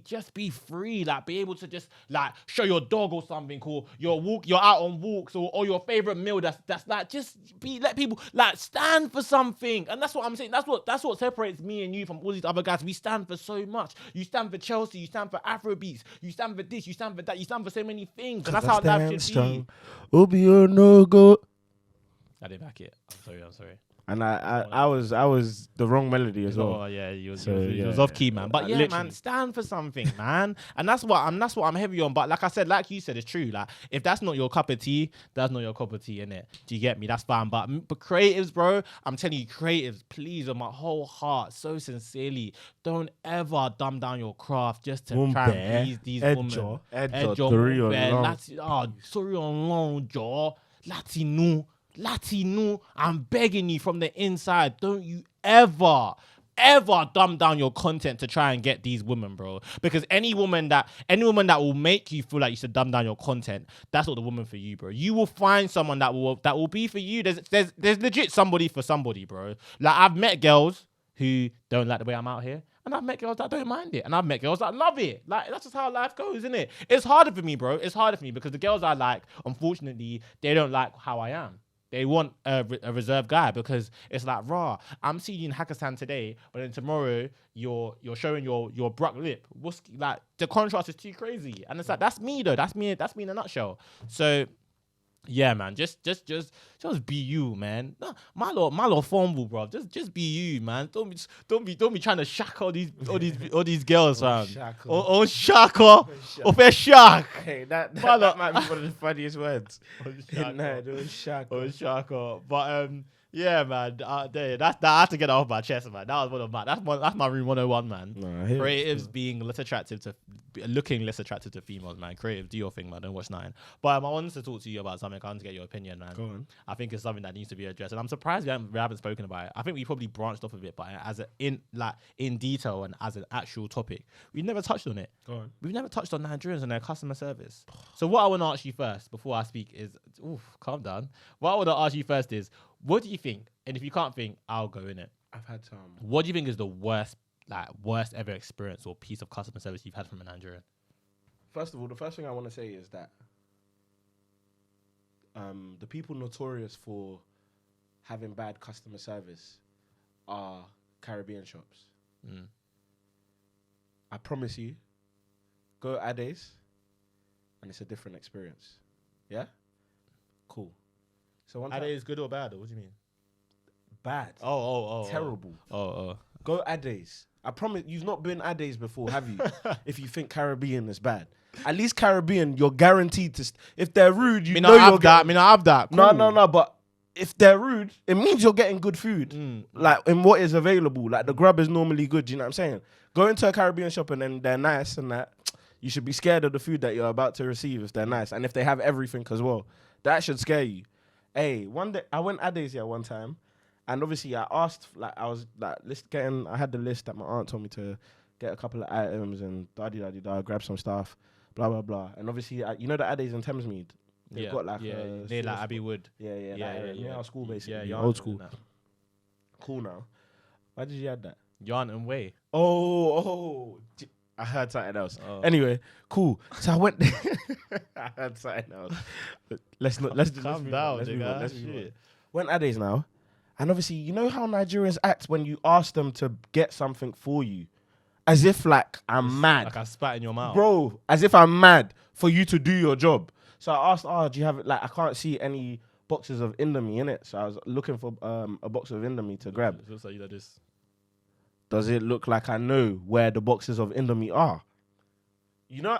just be free, like be able to just like show your dog or something, or you're out on walks, or your favorite meal that's like just let people like stand for something. And that's what I'm saying. That's what separates me and you from all these other guys. We stand for so much. You stand for Chelsea, you stand for Afrobeats, you stand for this, you stand for that, you stand for so many things. And that's how life should be. Obi or no go. I didn't back it. I'm sorry. And I was the wrong melody as well. Oh yeah, you was off key, man. But literally. man, stand for something, man. And that's what I'm heavy on. But like I said, like you said, it's true. Like if that's not your cup of tea, that's not your cup of tea, innit? Do you get me? That's fine. But creatives, bro, I'm telling you, creatives, please, with my whole heart, so sincerely, don't ever dumb down your craft just to try and please these women. Sorry on long jaw, Latino, I'm begging you from the inside, don't you ever dumb down your content to try and get these women, bro. Because any woman that will make you feel like you should dumb down your content, that's not the woman for you, bro. You will find someone that will be for you. There's legit somebody for somebody, bro. Like I've met girls who don't like the way I'm out here. And I've met girls that don't mind it. And I've met girls that love it. Like, that's just how life goes, isn't it? It's harder for me, bro. It's harder for me because the girls I like, unfortunately, they don't like how I am. They want a reserved guy because it's like, raw. I'm seeing you in Hakkasan today, but then tomorrow you're showing your bruck lip. What's like the contrast is too crazy, and it's like that's me though. That's me in a nutshell. So yeah, man, just be you, man. No, my little fumble, bro. Just be you, man. Don't be trying to shack all these girls, fam. Oh, shaka, oh, fair shack. Hey, that might be one of the funniest words. Oh, shaka. But yeah, man. That I have to get that off my chest, man. That was one of my that's my room 101, man. Creatives being looking less attractive to females, man. Creative, do your thing, man. Don't watch 9. But I wanted to talk to you about something. I want to get your opinion, man. Go on. I think it's something that needs to be addressed, and I'm surprised we haven't spoken about it. I think we probably branched off of it, but in detail and as an actual topic, we never touched on it. Go on. We've never touched on Nigerians and their customer service. So what I want to ask you first, before I speak, is, calm down. What I want to ask you first is, what do you think? And if you can't think, I'll go in it. I've had some. What do you think is the worst ever experience or piece of customer service you've had from a Nigerian? First of all, the first thing I want to say is that the people notorious for having bad customer service are Caribbean shops. I promise you, go Ades, and it's a different experience. Yeah? Cool. So one time, Ades is good or bad? Or what do you mean? bad. Terrible. Go Ades. I promise you've not been Ades before, have you? If you think Caribbean is bad. At least Caribbean, you're guaranteed to... if they're rude, you know you're... I have that. Cool. No, but if they're rude, it means you're getting good food. Like, in what is available. Like, the grub is normally good, do you know what I'm saying? Go into a Caribbean shop and then they're nice and that. You should be scared of the food that you're about to receive if they're nice. And if they have everything as well. That should scare you. Hey, one day, I went Ades here one time. And obviously, I asked, like, I was, like, I had the list that my aunt told me to get a couple of items and da-di-da-di-da, grab some stuff, blah, blah, blah. And obviously, you know the Ades in Thamesmead? They've got, like, near, like, Abbey Wood. Yeah, our school, basically. Yeah, old school. Cool now. Why did you add that? Yarn and Way. I heard something else. Anyway, cool. So I went I heard something else. Let's calm down, let's move on. Went Ades now. And obviously, you know how Nigerians act when you ask them to get something for you? As if, like, I'm mad. Like I spat in your mouth. Bro, as if I'm mad for you to do your job. So I asked, do you have, like, I can't see any boxes of Indomie in it. So I was looking for a box of Indomie to grab. It looks like you like this. Does it look like I know where the boxes of Indomie are? You know...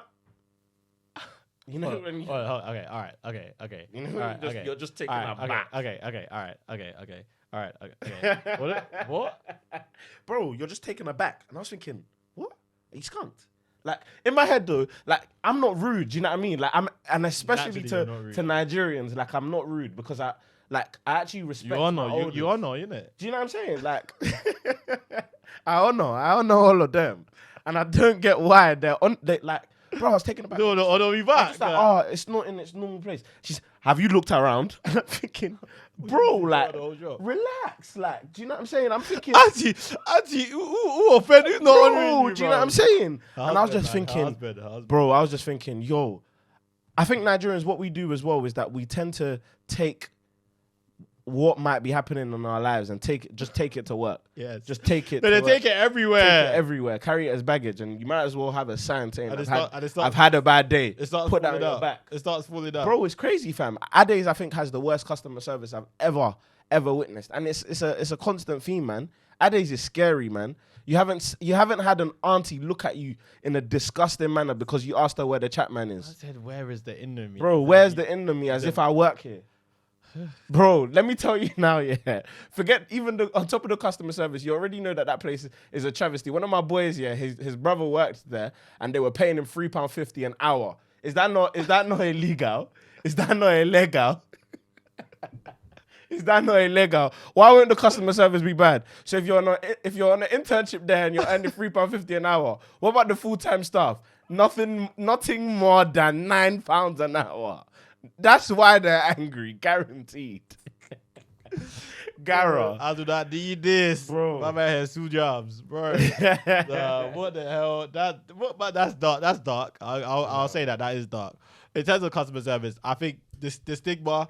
You know when you... okay, all right, okay. You know, you're just taking a back. Okay, all right, okay. What? Bro, you're just taken aback. And I was thinking, what? He's skunked. Like, in my head, though, like, I'm not rude, do you know what I mean? Like, and especially to Nigerians, like, I'm not rude because I actually respect you are not, innit? Do you know what I'm saying? Like, I don't know all of them. And I don't get why like, bro, I was taken aback. No, we back. Like, it's not in its normal place. She's, have you looked around? And I'm thinking, bro, like, relax. Like, do you know what I'm saying? I'm thinking, Auntie, who offended? Who's not honoring you, do you know what I'm saying? And I was just thinking, bro, yo, I think Nigerians, what we do as well is that we tend to take what might be happening in our lives and just take it to work. Yes. Just take it. They take it everywhere. Take it everywhere. Carry it as baggage, and you might as well have a sign saying, "I've had a bad day." It starts put that on your back. It starts falling down. Bro, it's crazy, fam. Ades, I think, has the worst customer service I've ever witnessed, and it's a constant theme, man. Ades is scary, man. You haven't had an auntie look at you in a disgusting manner because you asked her where the chat man is. I said, "Where is the Indomie?" Bro, where's the Indomie? As if I work here. Bro, let me tell you now, yeah. Forget even on top of the customer service, you already know that place is a travesty. One of my boys, yeah, his brother worked there, and they were paying him £3.50 an hour. Is that not illegal? Is that not illegal? Is that not illegal? Why won't the customer service be bad? So if you're on an internship there and you're earning £3.50 an hour, what about the full-time staff? Nothing more than £9 an hour. That's why they're angry, guaranteed. Gara. I do not need this, Bro. My man has 2 jobs, bro. Nah, what the hell? But that's dark. That's dark. I'll say that is dark. In terms of customer service, I think the stigma.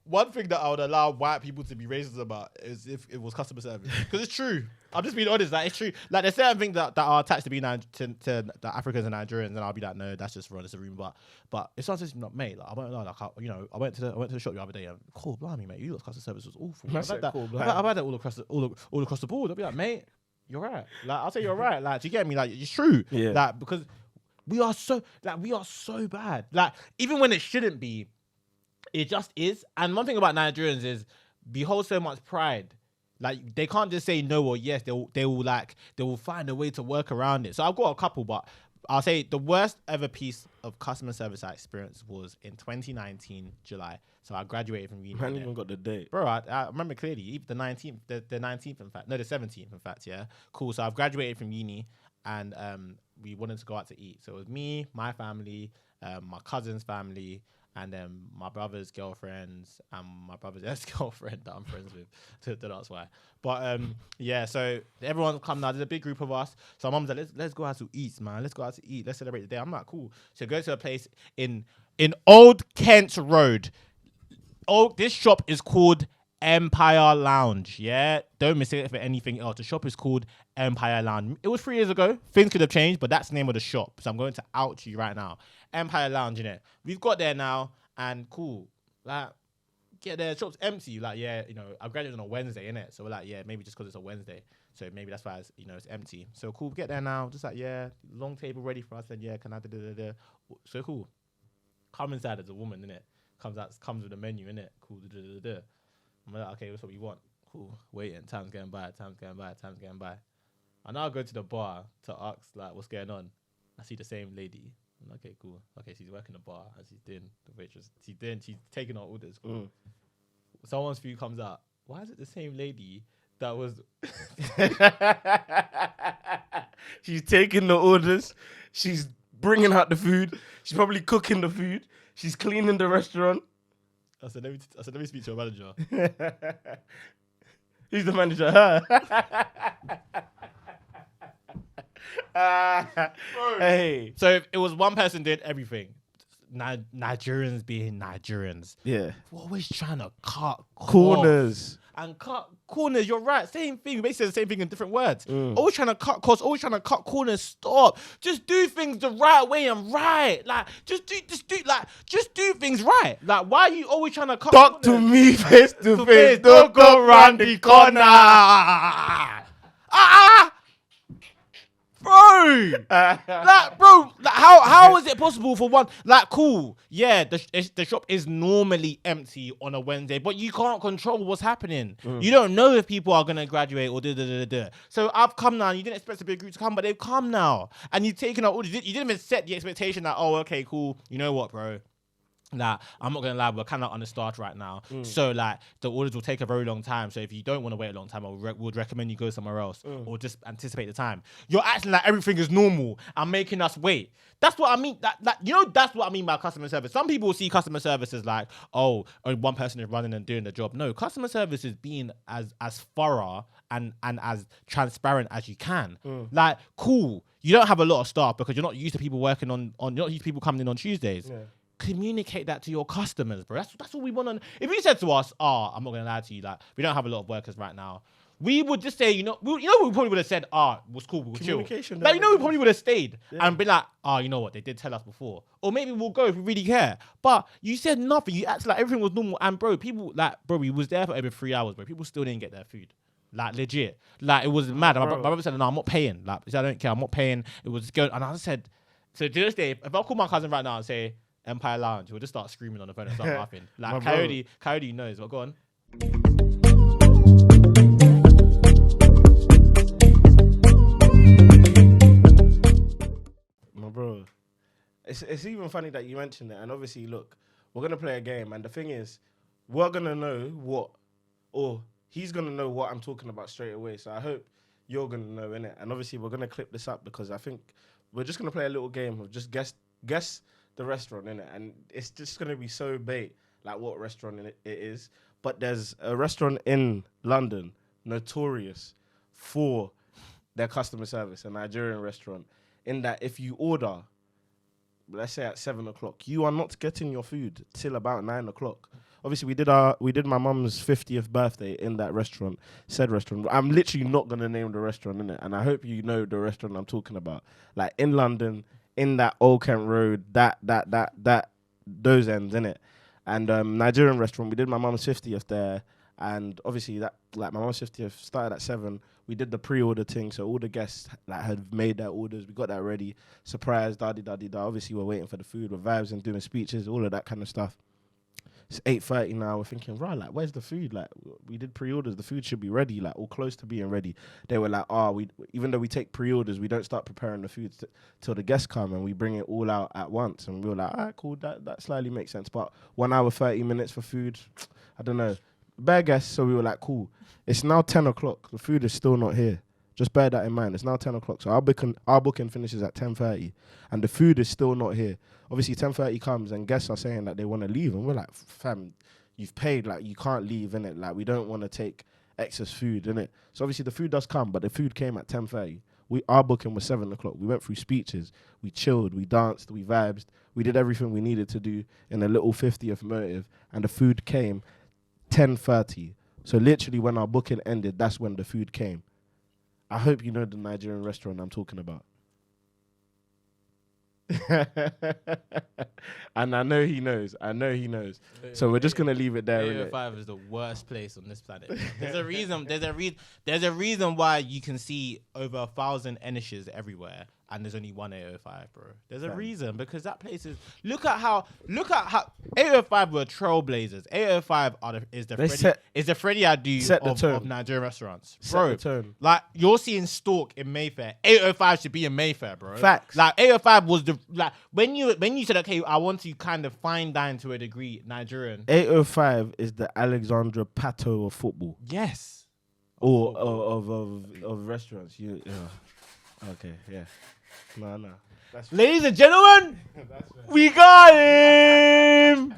One thing that I would allow white people to be racist about is if it was customer service, because it's true. I'm just being honest. Like, it's true. Like, there's certain things that are attached to being to the Africans and Nigerians, and I'll be like, no, that's just wrong. It's a rumor. But if someone says, not mate, like, I won't lie. Like, I went to the shop the other day and cool, blimey, mate, you lot customer service was awful. I've had that all across the board. I'll be like, mate, you're right. Like, I'll say you're right. Like, do you get me? Like, it's true. Yeah. Like, because we are so bad. Like, even when it shouldn't be. It just is. And one thing about Nigerians is we hold so much pride. Like, they can't just say no or yes. They will find a way to work around it. So I've got a couple, but I'll say the worst ever piece of customer service I experienced was in 2019 July. So I graduated from uni. I haven't even got the date. Bro, I remember clearly. Even the 19th, the 19th, in fact. No, the 17th, in fact, yeah. Cool. So I've graduated from uni and we wanted to go out to eat. So it was me, my family, my cousin's family, and then my brother's girlfriends and my brother's ex-girlfriend that I'm friends with. That's why. But yeah, so everyone's come now. There's a big group of us. So my mum's like, let's go out to eat, man. Let's go out to eat. Let's celebrate the day. I'm like, cool. So go to a place in Old Kent Road. Oh, this shop is called Empire Lounge. Yeah, don't mistake it for anything else. The shop is called Empire Lounge. It was 3 years ago. Things could have changed, but that's the name of the shop. So I'm going to out you right now. Empire Lounge, innit? We've got there now, and cool. Like, get there. The shop's empty. Like, yeah, I graduated on a Wednesday, innit? So we're like, yeah, maybe just because it's a Wednesday. So maybe that's why it's empty. So cool. Get there now. Just like, yeah, long table ready for us. And yeah, can I da. So cool. Come inside as a woman, innit? Comes with a menu, innit? Cool. Da. I'm like, okay, that's what we want. Cool. Waiting. Time's going by. I now go to the bar to ask, like, what's going on. I see the same lady. I'm like, okay, cool. Okay, she's working the bar and she's doing the waitress. She's taking our orders. Cool. Someone's food comes out. Why is it the same lady that was... She's taking the orders. She's bringing out the food. She's probably cooking the food. She's cleaning the restaurant. I said, let me speak to a manager. Who's the manager? Her. Hey. So it was one person did everything. Nigerians being Nigerians. Yeah. We're always trying to cut corners. And cut corners. You're right. Same thing. We basically say the same thing in different words. Always trying to cut costs. Always trying to cut corners. Stop. Just do things the right way and right. Like, just do things right. Like, why are you always trying to cut Talk corners? to me face to face. Don't go round the corner. Bro, how is it possible for one? Like, cool, yeah, the shop is normally empty on a Wednesday, but you can't control what's happening. You don't know if people are gonna graduate or da. So I've come now. And you didn't expect a big group to come, but they've come now, and you've taken out orders. You didn't even set the expectation that, oh, okay, cool. You know what, bro? Like, I'm not gonna lie, we're kind of understaffed right now. So like, the orders will take a very long time. So if you don't want to wait a long time, I would recommend you go somewhere else or just anticipate the time. You're acting like everything is normal and making us wait. That's what I mean. That's what I mean by customer service. Some people see customer service as like, oh, only one person is running and doing the job. No, customer service is being as thorough and as transparent as you can. Like, cool, you don't have a lot of staff because you're not used to people working on you're not used to people coming in on Tuesdays. Yeah. Communicate that to your customers, bro. That's what we want. If you said to us, I'm not gonna lie to you, like, we don't have a lot of workers right now, we would just say, we probably would have said, it was cool, we'll chill. Like, we probably would have stayed and been like, you know what, they did tell us before, or maybe we'll go if we really care. But you said nothing. You acted like everything was normal, and bro, we was there for over 3 hours, bro. People still didn't get their food. Like, legit. Like, it was mad. My brother said, no, I'm not paying. Like, I don't care. I'm not paying. It was good. And I said, so to this day, if I call my cousin right now and say Empire Lounge, we'll just start screaming on the phone and start laughing. Like, Coyote knows. But go on. My bro, it's even funny that you mentioned it. And obviously, look, we're gonna play a game, and the thing is, we're gonna know he's gonna know what I'm talking about straight away. So I hope you're gonna know, innit? And obviously, we're gonna clip this up because I think we're just gonna play a little game of just guess the restaurant, innit? And it's just gonna be so bait, like what restaurant it is. But there's a restaurant in London notorious for their customer service, a Nigerian restaurant, in that if you order, let's say at 7 o'clock, you are not getting your food till about 9 o'clock. Obviously, we did my mum's 50th birthday in that restaurant, said restaurant. I'm literally not gonna name the restaurant in it, and I hope you know the restaurant I'm talking about. Like in London, in that Old Kent Road, that those ends in it, and Nigerian restaurant. We did my mum's 50th there, and obviously that like my mum's 50th started at 7. We did the pre-order thing, so all the guests like had made their orders. We got that ready, surprise, da. Obviously, we're waiting for the food, we're vibes and doing speeches, all of that kind of stuff. It's 8:30 now. We're thinking, right, like, where's the food? Like, we did pre-orders. The food should be ready, like, or close to being ready. They were like, we even though we take pre-orders, we don't start preparing the food till the guests come, and we bring it all out at once. And we were like, all right, cool, that slightly makes sense. But 1 hour, 30 minutes for food, I don't know. Bare guests, so we were like, cool. It's now 10 o'clock. The food is still not here. Just bear that in mind. It's now 10 o'clock. So our booking finishes at 10:30, and the food is still not here. Obviously, 10:30 comes, and guests are saying that they want to leave, and we're like, fam, you've paid, like, you can't leave, innit? Like, we don't want to take excess food, innit? So obviously, the food does come, but the food came at 10:30. Our booking was 7 o'clock. We went through speeches, we chilled, we danced, we vibed, we did everything we needed to do in a little 50th motive, and the food came 10:30. So literally, when our booking ended, that's when the food came. I hope you know the Nigerian restaurant I'm talking about. And I know he knows. So we're just gonna leave it there. 805 is the worst place on this planet. There's a reason. There's a reason why you can see over 1,000 Enishes everywhere, and there's only one 805, bro. There's a reason, because that place is. Look at how 805 were trailblazers. 805 is the Freddie Adu of Nigerian restaurants, bro. Set the tone. Like, you're seeing Stork in Mayfair. 805 should be in Mayfair, bro. Facts. Like, 805 was when you said, okay, I want to kind of fine dine to a degree Nigerian. 805 is the Alexandra Pato of football. Yes. Or of restaurants. Okay, yeah. No. Ladies and gentlemen, we got him.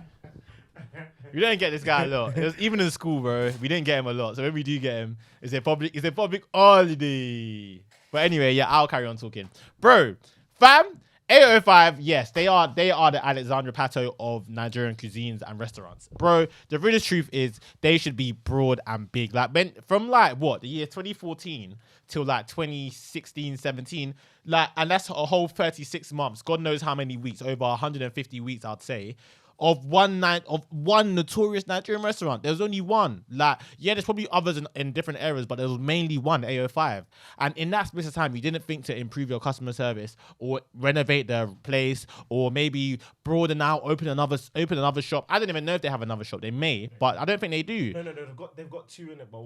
We didn't get this guy a lot. It was even in school, bro. We didn't get him a lot. So when we do get him, it's a public holiday. But anyway, yeah, I'll carry on talking, bro. Fam, 805, yes, they are the Alexandra Pato of Nigerian cuisines and restaurants. Bro, the realest truth is they should be broad and big. Like, from the year 2014 till like 2016, 17, like, and that's a whole 36 months. God knows how many weeks, over 150 weeks, I'd say, of one notorious Nigerian restaurant. There was only one. Like, yeah, there's probably others in different areas, but there was mainly one, 805. And in that space of time, you didn't think to improve your customer service or renovate the place or maybe broaden out, open another shop. I don't even know if they have another shop. They may, but I don't think they do. No, they've got two in it, but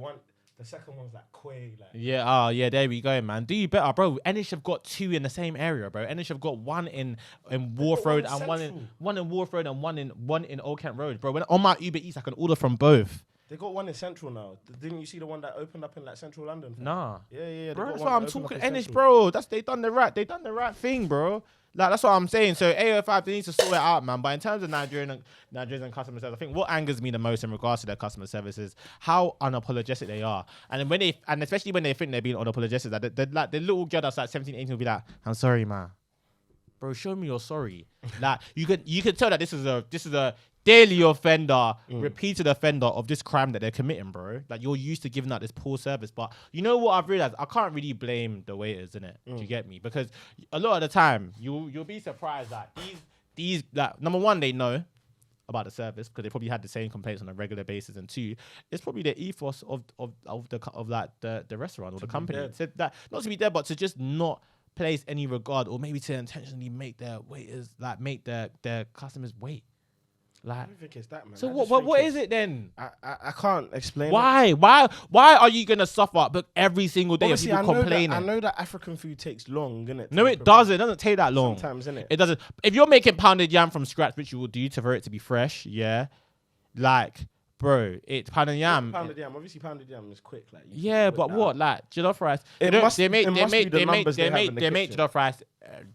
the second one's like Quay. Like. Yeah, there we go, man. Do you better, bro? Enish have got two in the same area, bro. Enish have got one in Wharf Road and one in Wharf Road and one in Old Kent Road, bro. When on my Uber Eats, I can order from both. They got one in Central now. Didn't you see the one that opened up in like Central London? Nah. Yeah. Bro, that's why I'm talking Enish, bro. They done the right thing, bro. Like, that's what I'm saying. So 805, they need to sort it out, man. But in terms of Nigerian customer service, I think what angers me the most in regards to their customer service is how unapologetic they are. And especially when they think they're being unapologetic, like the little girl that's like 17, 18 will be like, I'm sorry, ma. Bro, show me you're sorry. Like, you could tell that this is a daily offender, repeated offender of this crime that they're committing, bro. Like, you're used to giving out this poor service. But you know what I've realized? I can't really blame the waiters, innit? Do you get me? Because a lot of the time, you'll be surprised that these like, number one, they know about the service because they probably had the same complaints on a regular basis, and two, it's probably the ethos of the restaurant or the company. So that, not to be there, but to just not place any regard, or maybe to intentionally make their waiters make their customers wait. Like, I don't think it's that, man. So what is it then? I can't explain. Why? Why are you gonna suffer but every single day of people complaining? I know that African food takes long, innit? No, it doesn't. It doesn't take that long. Sometimes, innit? It doesn't. If you're making pounded yam from scratch, which you will do for it to be fresh, yeah, like, bro, it's pounded yam. Pounded yam. Obviously, pounded yam is quick. Like, yeah, but what? Like, jollof rice. They make jollof rice.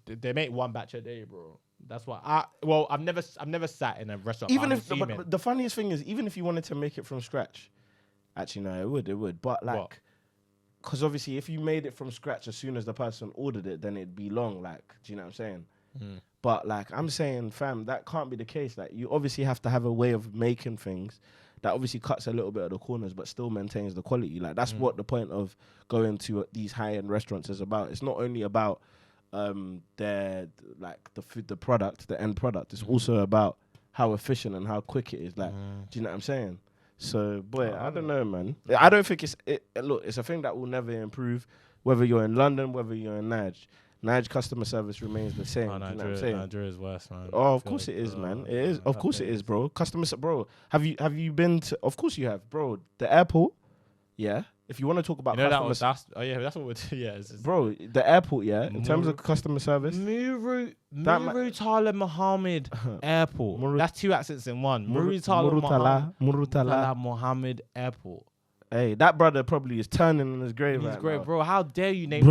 They make one batch a day, bro. That's what I've never sat in a restaurant. Even I'm if assuming. but the funniest thing is, even if you wanted to make it from scratch, actually no, it would. But What? like, because obviously, if you made it from scratch as soon as the person ordered it, then it'd be long. Like, do you know what I'm saying? But like, I'm saying, fam, that can't be the case. Like, you obviously have to have a way of making things that obviously cuts a little bit of the corners, but still maintains the quality. Like, that's what the point of going to these high-end restaurants is about. It's not only about their like the food, the product, the end product. It's also about how efficient and how quick it is. Like, do you know what I'm saying? So, boy, I don't know, man. I don't think look, it's a thing that will never improve, whether you're in London, whether you're in Nige. Nige customer service remains the same. Oh, you know what I'm saying? Nigeria's worse, man. Oh, of course it is, man. It is. Of course it is, bro. Bro. Have you been to? Of course you have, bro. The airport. Yeah. If you want to talk about customer that's what we're doing. Yeah, bro. The airport. Yeah. In terms of customer service. Murutala Mohammed Airport. That's two accents in one. Murutala Mohammed Airport. Hey, that brother probably is turning in his grave. He's right great, now. bro. How dare you name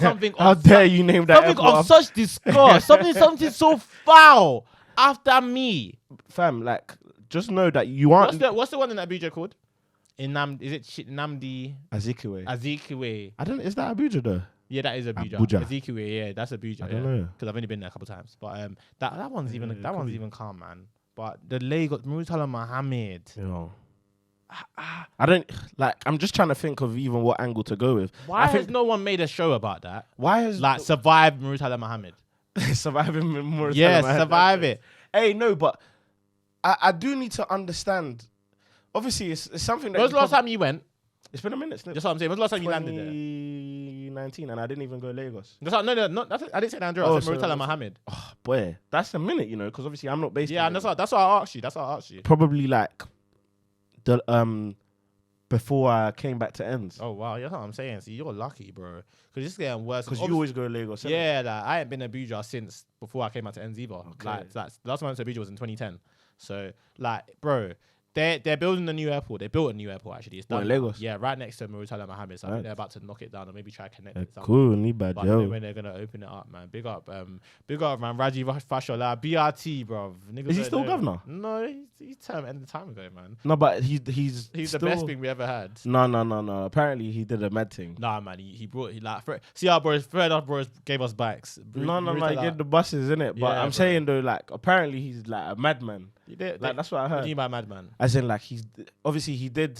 something? How dare you name that? Something of such disgust. something so foul after me, fam. Like, just know that you aren't. What's the one in Abuja called? Is it Namdi Azikiwe? I don't. Is that Abuja though? Yeah, that is Abuja. Azikiwe, yeah, that's Abuja. I don't know because I've only been there a couple times. But that one's even calm, man. But the Lagos Murutala Mohammed. You know. I don't like. I'm just trying to think of even what angle to go with. Why has no one made a show about that? Why has like survive Murutala Mohammed? Surviving Murutala Yes, Mohammed. survive it. Hey, no, but I do need to understand. Obviously, it's something that. When was the last time you went? It's been a minute. That's what I'm saying. When was the last time you landed there? 2019, and I didn't even go Lagos. No, I didn't say Nigeria. I said Murutala Mohammed. Oh boy, that's a minute, because obviously I'm not based. Yeah, and that's why I asked you. Probably like the before I came back to ends. Oh wow, that's what I'm saying. See, you're lucky, bro, because it's getting worse. Because you always go to Lagos. Yeah, like, I ain't been to Abuja since before I came out to ends either. Okay. Like the last time I went to Abuja was in 2010. So like, bro. They're building a new airport. They built a new airport actually. It's done. In Lagos? Yeah, right next to Murutala Mohammed. So I think they're about to knock it down or maybe try to connect it. Cool, need bad, but yo. when they're gonna open it up, man. Big up, man. Rajiv Fashola, BRT, bro. Is he still governor? No, he's term ended time ago, man. No, but he's the best thing we ever had. No. Apparently he did a med thing. Nah, man. He brought see our bros. Fair enough, bros gave us bikes. No, he gave the buses, innit? But I'm saying though, like apparently he's like a madman. That's what I heard. What do you mean by madman? As in, like, he did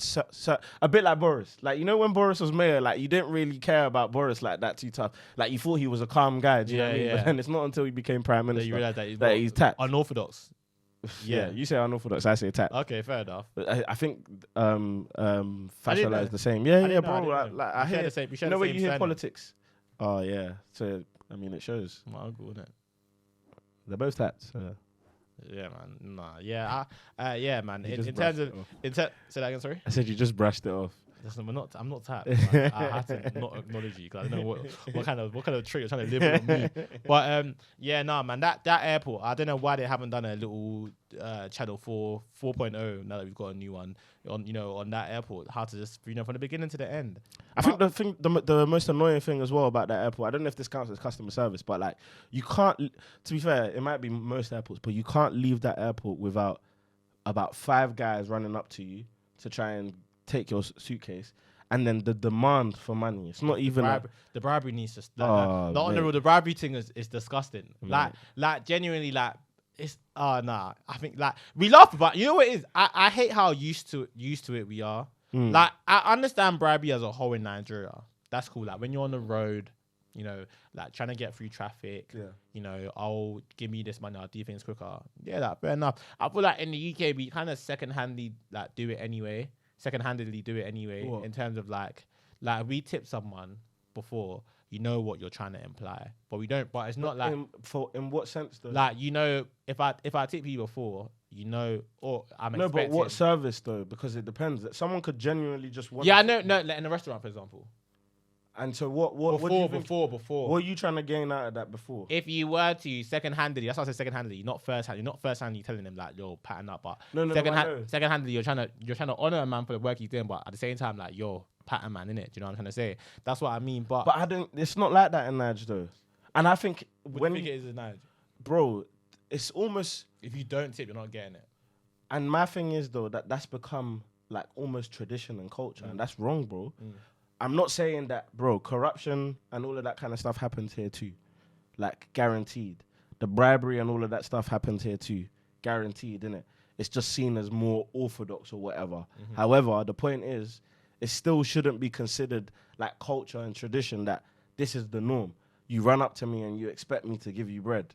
a bit like Boris. Like, when Boris was mayor, like, you didn't really care about Boris like that too tough. Like, you thought he was a calm guy. Do you know what I mean? But then it's not until he became prime minister you realize that he's tapped. Unorthodox. Yeah, you say unorthodox, I say tapped. Okay, fair enough. I think Fashola is the same. Yeah, bro. Like, I hear the same. You know when you hear politics? Oh yeah. So I mean, it shows. My uncle, isn't it? They're both tapped. So. Yeah, man. Nah, yeah, yeah, man. In terms of, say that again. Sorry. I said you just brushed it off. Listen, I'm not tapped. I had to not acknowledge you because I don't know what kind of trick you're trying to live with me. But yeah, nah, man. That airport, I don't know why they haven't done a little channel 4.0 now that we've got a new one on that airport. How to just from the beginning to the end. I think the most annoying thing as well about that airport, I don't know if this counts as customer service, but like you can't. To be fair, it might be most airports, but you can't leave that airport without about 5 guys running up to you to try and take your suitcase, and then the demand for money. It's not even the bribery needs to the bribery thing is disgusting. Like genuinely, like it's nah. I think like we laugh about. You know what it is? I hate how used to it we are. Like I understand bribery as a whole in Nigeria. That's cool. Like when you're on the road, like trying to get through traffic. Yeah. Oh, give me this money. I'll do things quicker. Yeah, that fair enough. I feel like in the UK we kind of secondhandedly do it anyway. In terms of like we tip someone before, what you're trying to imply, but we don't. But it's not like in what sense though? Like if I tip you before, or I'm no, but what service though? Because it depends. That someone could genuinely just want. Yeah, I know. No, like in a restaurant, for example. And so what before. What are you trying to gain out of that before? If you were to second-handedly, that's why I said second-handedly, not first-hand. You're not first-handedly telling them like you're patting up, but second-handedly, you're trying to honor a man for the work he's doing, but at the same time, like you're patting man, innit? Do you know what I'm trying to say? That's what I mean. But I don't. It's not like that in Nige though. And I think when you think it is in Nige, bro, it's almost. If you don't tip, you're not getting it. And my thing is though that's become like almost tradition and culture, and that's wrong, bro. I'm not saying that, bro. Corruption and all of that kind of stuff happens here too, like guaranteed. The bribery and all of that stuff happens here too, guaranteed, innit? It's just seen as more orthodox or whatever. However, the point is, it still shouldn't be considered like culture and tradition that this is the norm. You run up to me and you expect me to give you bread.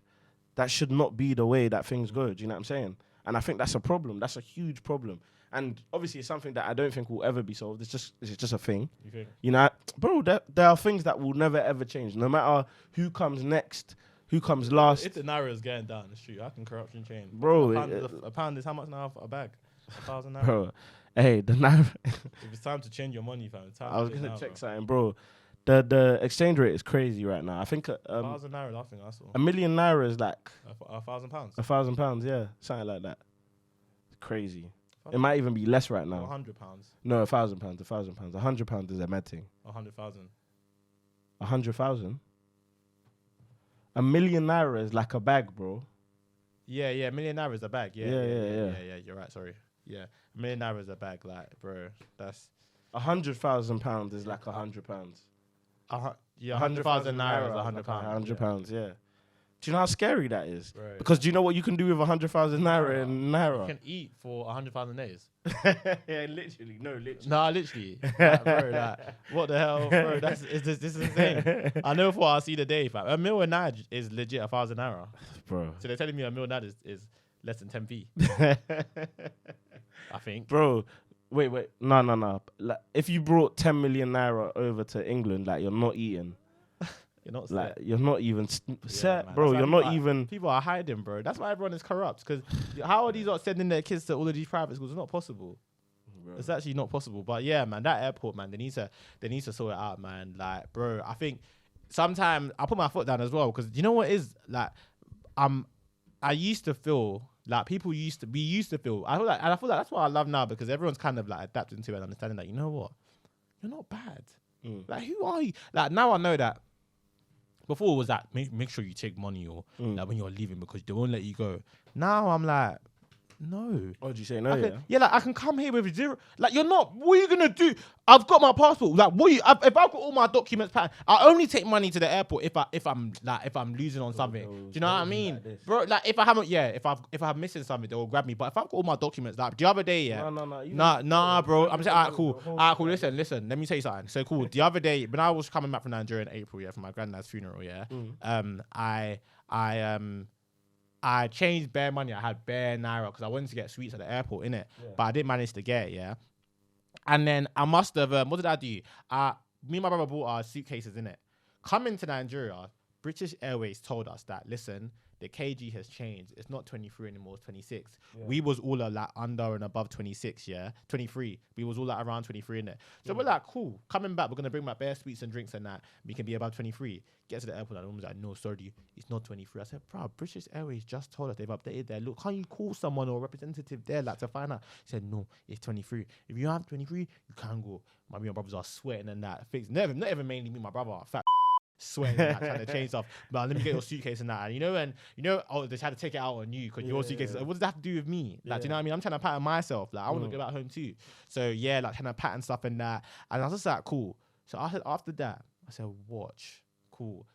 That should not be the way that things go. Do you know what I'm saying? And I think that's a problem. That's a huge problem. And obviously, it's something that I don't think will ever be solved. It's just a thing. You think? You know, bro, there are things that will never, ever change. No matter who comes next, who comes last. If the Naira is going down the street, how can corruption change? Bro, a pound is how much now for a bag? 1,000 Naira. Bro, hey, the Naira. If it's time to change your money, fam, it's time I was to going to now, check bro. something, bro. The exchange rate is crazy right now. I think 1,000 Naira, I think I saw. $1 million Naira is like £1,000. £1,000, yeah, something like that. It's crazy. It might even be less right now. £100. No, £1,000, £1,000. £100 is a mad thing. 100,000. 100,000. $1 million Naira is like a bag, bro. Yeah, $1 million Naira is a bag. Yeah. Yeah. You're right. Sorry. Yeah, $1 million Naira is a bag. Like, bro, that's £100,000 is like £100. yeah. 100,000 Naira is £100. £100, yeah. Do you know how scary that is? Right. Because do you know what you can do with 100,000 Naira in Naira? You can eat for 100,000 days. Yeah, literally. No, literally. Nah, literally. Like, bro, like, what the hell, bro? This is insane. I know for I see the day, fam. A mil in Naira is legit 1,000 Naira. Bro. So they're telling me a mil Naira is less than 10p. I think. Bro, wait. No. Like, if you brought 10 million Naira over to England, like, you're not eating. You're not Like, set. you're not even set, man. bro. That's You're why not even. People are hiding, bro. That's why everyone is corrupt. Because how are these not sending their kids to all of these private schools? It's not possible. Bro. It's actually not possible. But yeah, man, that airport, man, they need to sort it out, man. Like, bro, I think sometimes I put my foot down as well because you know what is like, I used to feel like we used to feel. I feel like that's what I love now because everyone's kind of like adapting to it and understanding that you know what, you're not bad. Like, who are you? Like, now I know that. Before it was that make sure you take money or like when you're leaving because they won't let you go. Now I'm like, no. Oh, did you say no? Yeah, like I can come here with zero. Like, you're not. What are you gonna do? I've got my passport. Like, if I've got all my documents, I only take money to the airport if I'm losing on something. Do you know what I mean, like bro? Like, if I'm missing something, they will grab me. But if I've got all my documents, like the other day, nah, bro. I'm saying, alright, cool. Listen. Let me tell you something. So cool. The other day, when I was coming back from Nigeria in April, for my granddad's funeral, I changed bare money. I had bare Naira because I wanted to get sweets at the airport, innit? Yeah. But I didn't manage to get it, yeah? And then I must have, what did I do? Me and my brother bought our suitcases, innit? Coming to Nigeria, British Airways told us that, listen, the KG has changed. It's not 23 anymore, it's 26. Yeah. We was all like under and above 26, yeah? 23. We was all like around 23 in it. So we're like, cool. Coming back, we're going to bring back bare sweets and drinks and that. We can be above 23. Get to the airport and I was like, no, sorry, it's not 23. I said, bro, British Airways just told us they've updated their look. Can't you call someone or a representative there like to find out? He said, no, it's 23. If you have 23, you can go. My brothers are sweating and that. Not even mainly me, my brother. Fat sweating and that, trying to change stuff. But let me get your suitcase and that. And they tried to take it out on you because your suitcase. What does that have to do with me? Like, do you know what I mean? I'm trying to pattern myself. Like, I want to go back home too. So yeah, like trying to pattern stuff and that. And I was just like, cool. So I said after that, I said, watch, cool.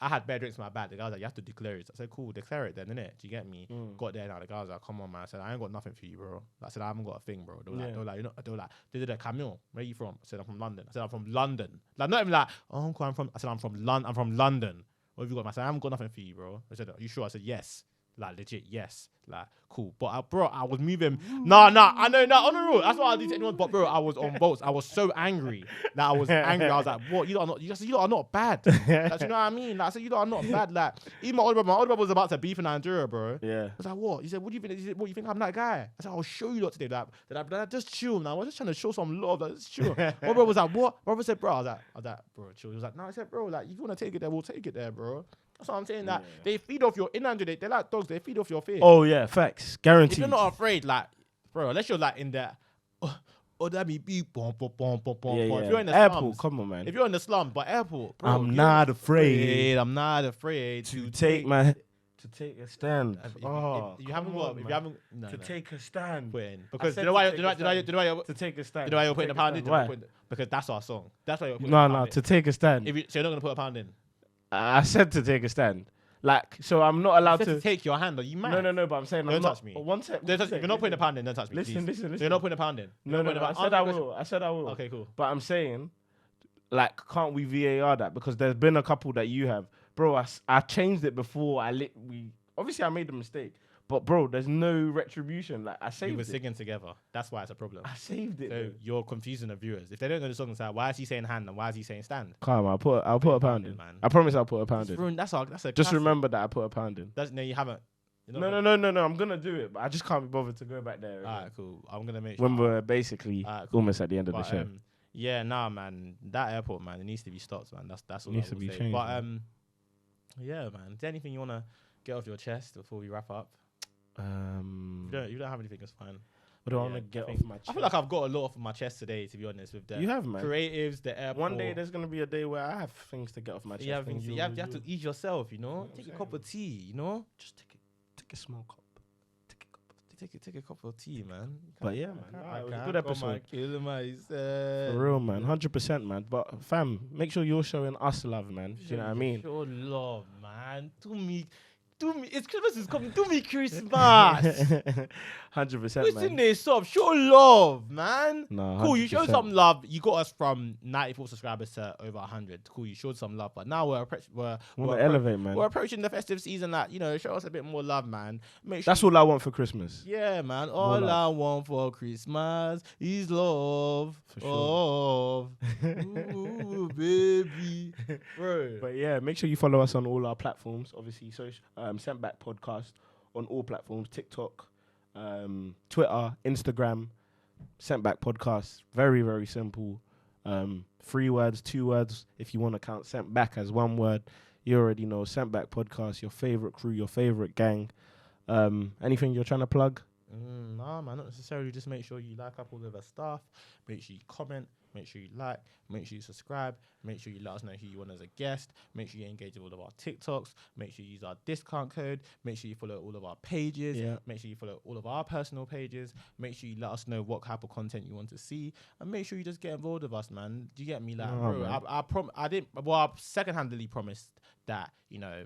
I had bare drinks in my bag. The guy was like, you have to declare it. I said, cool, declare it then, innit? Do you get me? Got there now. The guy was like, come on, man. I said, I ain't got nothing for you, bro. I said, I haven't got a thing, bro. They were like, they did a Camille. Where are you from? I said, I'm from London. I said, I'm from London. Like, not even like, oh, uncle, I said, I'm from London. What have you got? I said, I haven't got nothing for you, bro. I said, are you sure? I said, yes. Like, legit, yes. Like, cool. But, I was moving. Nah, I know, on the road. That's what I did to anyone. But, bro, I was on boats. I was so angry. Like, I was angry. I was like, what? You lot are not bad. Like, you know what I mean? Like, I said, you lot are not bad. Like, even my older brother was about to beef in Nigeria, bro. Yeah. I was like, what? He said, what do you think? He said, what, you think I'm that guy? I said, I'll show you lot today. That just chill, man. I was just trying to show some love. Like, just chill. My brother was like, what? My brother said, bro. I was like, bro, chill. He was like, no. I said, bro, like, if you want to take it there, we'll take it there, bro. That's what I'm saying. That they feed off your in Nigeria. They're like dogs. They feed off your fear. Oh yeah, facts, guaranteed. If you're not afraid, like, bro, unless you're like in there, that be beep, bom. If you're in the airport, slums, come on, man. If you're in the slum, but airport, bro, I'm not afraid. I'm not afraid to take my. To take a stand. If you haven't got, if you haven't, no, take a stand. Put it in. Because you know why? You know why? To take a stand. You know why you're putting a pound in? Why? Because that's our song. That's why you're putting a pound in. To take a stand. So you're not gonna put a pound in. I said to take a stand. Like, so I'm not allowed to take your hand. Are you mad? No. But I'm saying don't touch me. One sec. If you're not putting a pound in, don't touch me. Listen. So you're not putting a pound in. No. I said I will. Okay, cool. But I'm saying, like, can't we VAR that? Because there's been a couple that you have, bro. I changed it before obviously I made a mistake. But bro, there's no retribution. Like I saved it. We were singing together. That's why it's a problem. I saved it. So you're confusing the viewers. If they don't know the song, it's like, why is he saying hand and why is he saying stand? Calm, I'll put a pound in. Man. I promise I'll put a pound in. That's a just classic. remember that I put a pound in. No, you haven't. No. I'm gonna do it, but I just can't be bothered to go back there. Alright, cool. I'm gonna make sure. When we're basically almost at the end of the show. Yeah, nah, man. That airport, man, it needs to be stopped, man. That's all. It needs to be changed. But yeah, man. Is there anything you wanna get off your chest before we wrap up? You don't have anything, it's fine. What do I want to get off my chest? I feel like I've got a lot off my chest today, to be honest, with the you have, man. Creatives, the airport. One day there's going to be a day where I have things to get off my chest. You have to ease yourself, you know? Take a cup of tea, you know? Just take a small cup. Take a cup of tea, man. But yeah, man. It was a good episode. Kill myself. For real, man. 100%, man. But fam, make sure you're showing us love, man. Do you know what I mean? Show love, man. To me, it's Christmas is coming. Do me Christmas. 100%, What's man. in this up? Show love, man. No, cool, you showed some love. You got us from 94 subscribers to over 100. Cool, you showed some love. But now we're elevate, man. We're approaching the festive season. Like, you know, show us a bit more love, man. That's all I want for Christmas. Yeah, man. All I want for Christmas is love. For sure. Love. Ooh, baby. Bro. But yeah, make sure you follow us on all our platforms. Obviously, Sent Back Podcast on all platforms. TikTok, Twitter, Instagram, Sent Back Podcast. Very, very simple. 3 words, 2 words. If you want to count Sent Back as 1 word, you already know. Sent Back Podcast, your favorite crew, your favorite gang. Anything you're trying to plug? Nah, man, not necessarily. Just make sure you like up all of our stuff. Make sure you comment. Make sure you like. Make sure you subscribe. Make sure you let us know who you want as a guest. Make sure you engage with all of our TikToks. Make sure you use our discount code. Make sure you follow all of our pages. Yeah. Make sure you follow all of our personal pages. Make sure you let us know what type of content you want to see. And make sure you just get involved with us, man. Do you get me? Like, I second-handedly promised that, you know,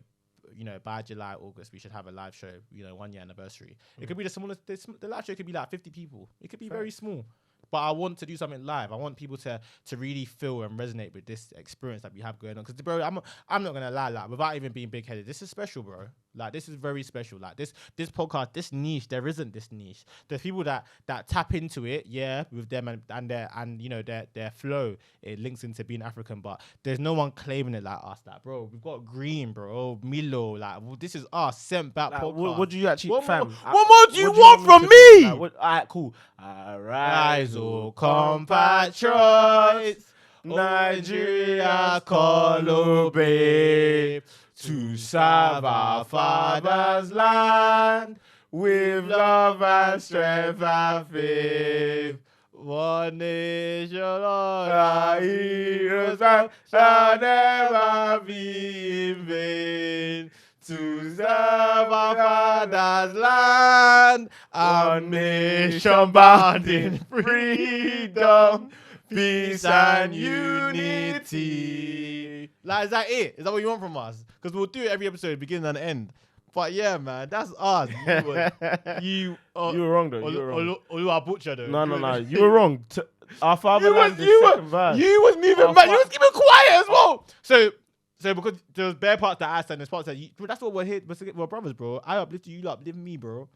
by July, August, we should have a live show, 1 year anniversary. It could be the smallest, the live show could be like 50 people. It could be very small. But I want to do something live. I want people to really feel and resonate with this experience that we have going on. Because, bro, I'm not going to lie, like, without even being big-headed, this is special, bro. Like, this is very special. Like, this podcast, this niche, there isn't this niche. There's people that tap into it, yeah, with them and their flow. It links into being African, but there's no one claiming it like us. Like, bro, we've got Green, bro, Milo. Like, this is us, Sent Back podcast. What do you actually, what fam? What more do you want from me? All right, cool. Rise, oh, compatriots, Nigeria, call, babe, to serve our father's land with love and strength and faith. One nation, all our heroes shall never be in vain. To serve our father's land, our nation bound in freedom, peace and unity. Like, is that it? Is that what you want from us? Because we'll do it every episode, beginning and end. But yeah, man, that's us. You were wrong, though. You were wrong. Olu Butcher, though. No. You were wrong. Our fatherland is second verse. You was moving back. You was keeping quiet as well. So because there was bare parts that I said and there's parts that that's what we're here. We're brothers, bro. I uplift you uplift me, bro.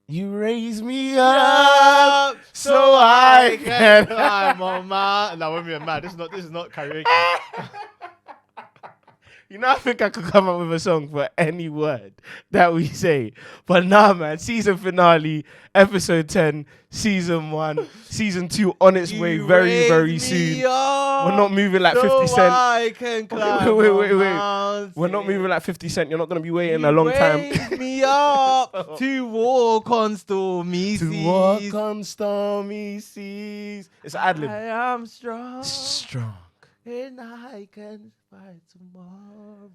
You raise me up so I can. I'm on my. No, when we're mad. This is not karaoke. I think I could come up with a song for any word that we say. But nah, man. Season finale, episode 10, season 1, season 2 on its way very, very soon. We're not moving like 50 Cent. I can climb wait. We're not moving like 50 Cent. You're not going to be waiting a long time. Raise me up to walk on stormy seas. To walk on stormy seas. It's an ad-lib. I am strong. Strong. And I can fight tomorrow.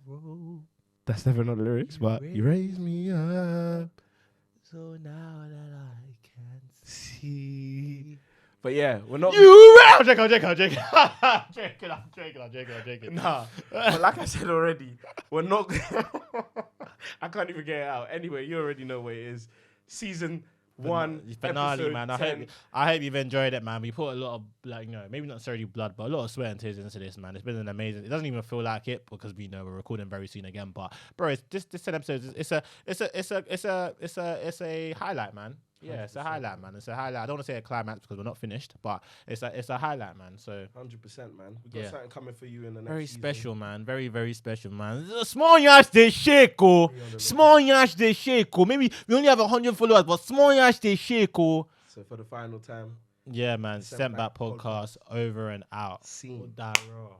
That's never not the lyrics, but you raise me up. So now that I can See. But yeah, we're not. I'm joking. Nah. But like I said already, we're not. I can't even get it out. Anyway, you already know what it is. Season 1, finale, episode man. 10. I hope you've enjoyed it, man. We put a lot of, like, maybe not necessarily blood, but a lot of sweat and tears into this, man. It's been an amazing. It doesn't even feel like it because we know we're recording very soon again. But bro, it's this 10 episodes. It's a highlight, man. Yeah, it's a highlight, man. It's a highlight. I don't want to say a climax because we're not finished, but it's a highlight, man. So 100%, man. We got something coming for you in the next very season. special, man. Very, very special, man. Small yash they shake, oh. Small yash they shake, oh. Maybe we only have 100 followers, but small yash they shake, oh. So for the final time. Yeah, man. Sent Back podcast over and out. Scene. That raw.